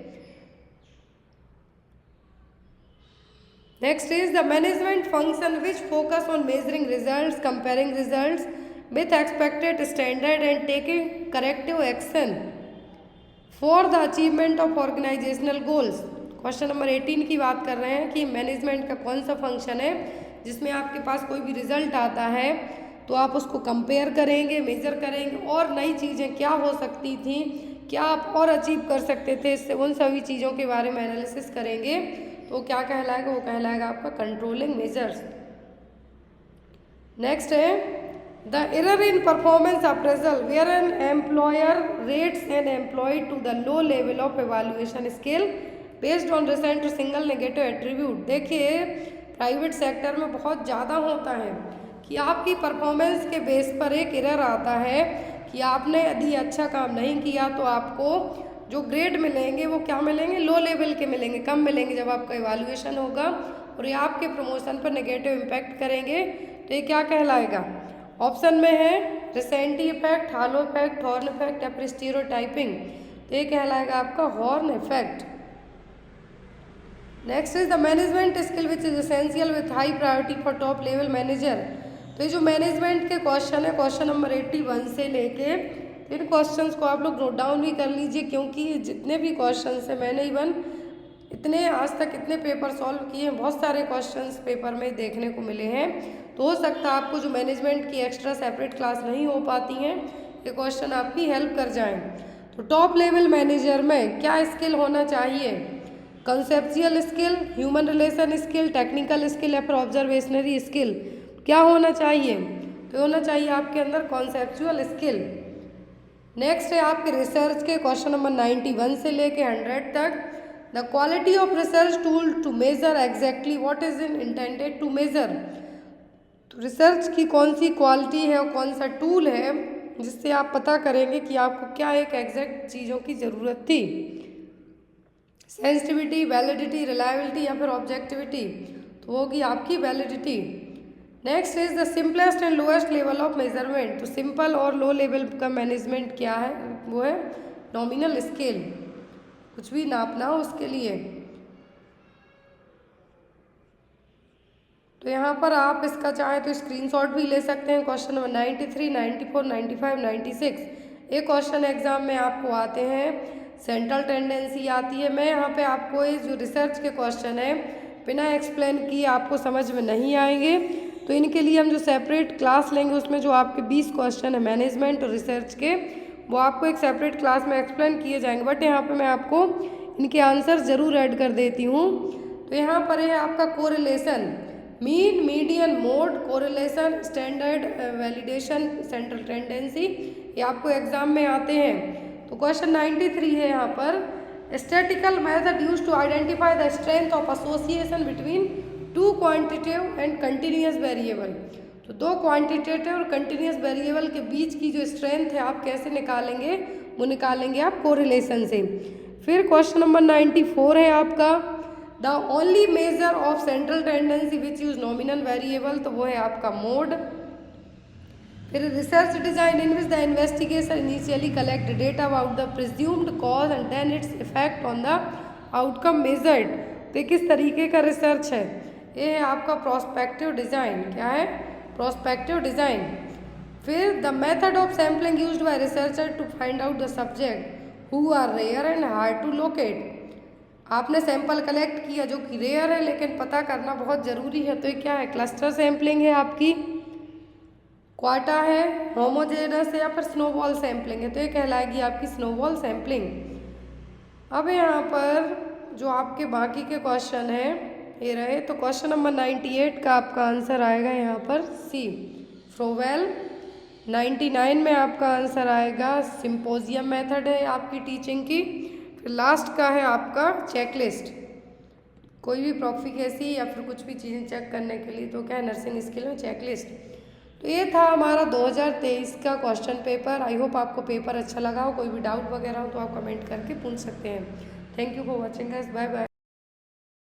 Next is the management function which focus on measuring results, comparing results with expected standard and taking corrective action for the achievement of organizational goals। Question number 18 की बात कर रहे हैं कि management का कौन सा function है जिसमें आपके पास कोई भी रिजल्ट आता है तो आप उसको कंपेयर करेंगे, मेजर करेंगे और नई चीज़ें क्या हो सकती थी, क्या आप और अचीव कर सकते थे, इससे उन सभी चीज़ों के बारे में एनालिसिस करेंगे। तो क्या कहलाएगा? वो कहलाएगा आपका कंट्रोलिंग मेजर्स। नेक्स्ट है the error in performance appraisal where an employer rates an employ to the low level of evaluation scale based on recent single negative attribute. देखिए प्राइवेट सेक्टर में बहुत ज़्यादा होता है कि आपकी परफॉर्मेंस के बेस पर एक एरर आता है कि आपने यदि अच्छा काम नहीं किया तो आपको जो ग्रेड मिलेंगे वो क्या मिलेंगे? लो लेवल के मिलेंगे, कम मिलेंगे जब आपका इवैल्यूएशन होगा और ये आपके प्रमोशन पर नेगेटिव इम्पैक्ट करेंगे। तो ये क्या कहलाएगा? ऑप्शन में है रिसेंटी इफेक्ट, हालो इफेक्ट, हॉर्न इफेक्ट या फिर स्टीरियोटाइपिंग। तो ये कहलाएगा आपका horn effect. Next is the management skill which is essential with high priority for top level manager. तो ये जो मैनेजमेंट के क्वेश्चन है क्वेश्चन नंबर 81 से लेके इन क्वेश्चंस को आप लोग नोट डाउन भी कर लीजिए क्योंकि जितने भी क्वेश्चंस हैं मैंने इवन इतने आज तक इतने पेपर सॉल्व किए हैं, बहुत सारे क्वेश्चंस पेपर में देखने को मिले हैं। तो हो सकता है आपको जो मैनेजमेंट की एक्स्ट्रा सेपरेट क्लास नहीं हो पाती हैं ये क्वेश्चन आपकी हेल्प कर जाएं। तो टॉप लेवल मैनेजर में क्या स्किल होना चाहिए? Conceptual skill, human relation skill, technical skill या फिर ऑब्जर्वेशनरी स्किल? क्या होना चाहिए? तो होना चाहिए आपके अंदर कॉन्सेप्चुअल स्किल। नेक्स्ट है आपके रिसर्च के क्वेश्चन नंबर 91 से लेके 100 तक। The quality of research tool to measure exactly what is in intended to measure. तो रिसर्च की कौन सी क्वालिटी है और कौन सा टूल है जिससे आप पता करेंगे कि आपको क्या एक एग्जैक्ट चीज़ों की ज़रूरत थी? सेंसिटिविटी, वैलिडिटी, रिलायबिलिटी या फिर ऑब्जेक्टिविटी? तो होगी आपकी validity. Next is the simplest and lowest level of measurement. तो सिंपल और लो लेवल का मैनेजमेंट क्या है? वो है नॉमिनल स्केल, कुछ भी नापना हो उसके लिए। तो यहाँ पर आप इसका चाहे तो स्क्रीनशॉट भी ले सकते हैं। क्वेश्चन नंबर 93, 94, 95, 96 ये क्वेश्चन एग्जाम में आपको आते हैं। सेंट्रल टेंडेंसी आती है। मैं यहाँ पे आपको ये जो रिसर्च के क्वेश्चन है बिना एक्सप्लेन किए आपको समझ में नहीं आएंगे, तो इनके लिए हम जो सेपरेट क्लास लेंगे उसमें जो आपके 20 क्वेश्चन है मैनेजमेंट और रिसर्च के वो आपको एक सेपरेट क्लास में एक्सप्लेन किए जाएंगे। बट यहाँ पे मैं आपको इनके आंसर ज़रूर ऐड कर देती हूँ। तो यहाँ पर है आपका correlation, mean, median, mode, correlation, standard validation, central tendency, ये आपको एग्जाम में आते हैं। तो क्वेश्चन 93 है यहाँ पर statistical method use to identify the strength of association between two quantitative and continuous variable. तो दो क्वांटिटेटिव और कंटिन्यूस वेरिएबल के बीच की जो स्ट्रेंथ है आप कैसे निकालेंगे? वो निकालेंगे आप कोरिलेशन से। फिर क्वेश्चन नंबर 94 है आपका the only measure of central tendency which use nominal variable. तो वो है आपका मोड। फिर research design in which the investigation initially collect data about the presumed cause and then its effect on the outcome measured. तो किस तरीके का research है? ये है आपका प्रोस्पेक्टिव डिज़ाइन। क्या है? Prospective design. फिर the method of sampling used by researcher to find out the subject who are rare and hard to locate. आपने सैंपल कलेक्ट किया जो कि रेयर है लेकिन पता करना बहुत ज़रूरी है। तो ये क्या है? क्लस्टर सैम्पलिंग है आपकी, क्वाटा है, होमोजेनस है या फिर स्नोबॉल सैम्पलिंग है। तो ये कहलाएगी आपकी स्नोबॉल सैम्पलिंग। अब यहाँ पर जो आपके बाकी के क्वेश्चन हैं ये रहे। तो क्वेश्चन नंबर 98 का आपका आंसर आएगा यहाँ पर सी, फ्रोवेल। 99 में आपका आंसर आएगा सिंपोजियम मेथड है आपकी टीचिंग की। फिर लास्ट का है आपका चेकलिस्ट, कोई भी प्रोफिकेसी या फिर कुछ भी चीज़ें चेक करने के लिए। तो क्या है? नर्सिंग स्किल में चेकलिस्ट। तो ये था हमारा 2023 का क्वेश्चन पेपर। आई होप आपको पेपर अच्छा लगा हो। कोई भी डाउट वगैरह हो तो आप कमेंट करके पूछ सकते हैं। Thank you for watching guys, bye bye.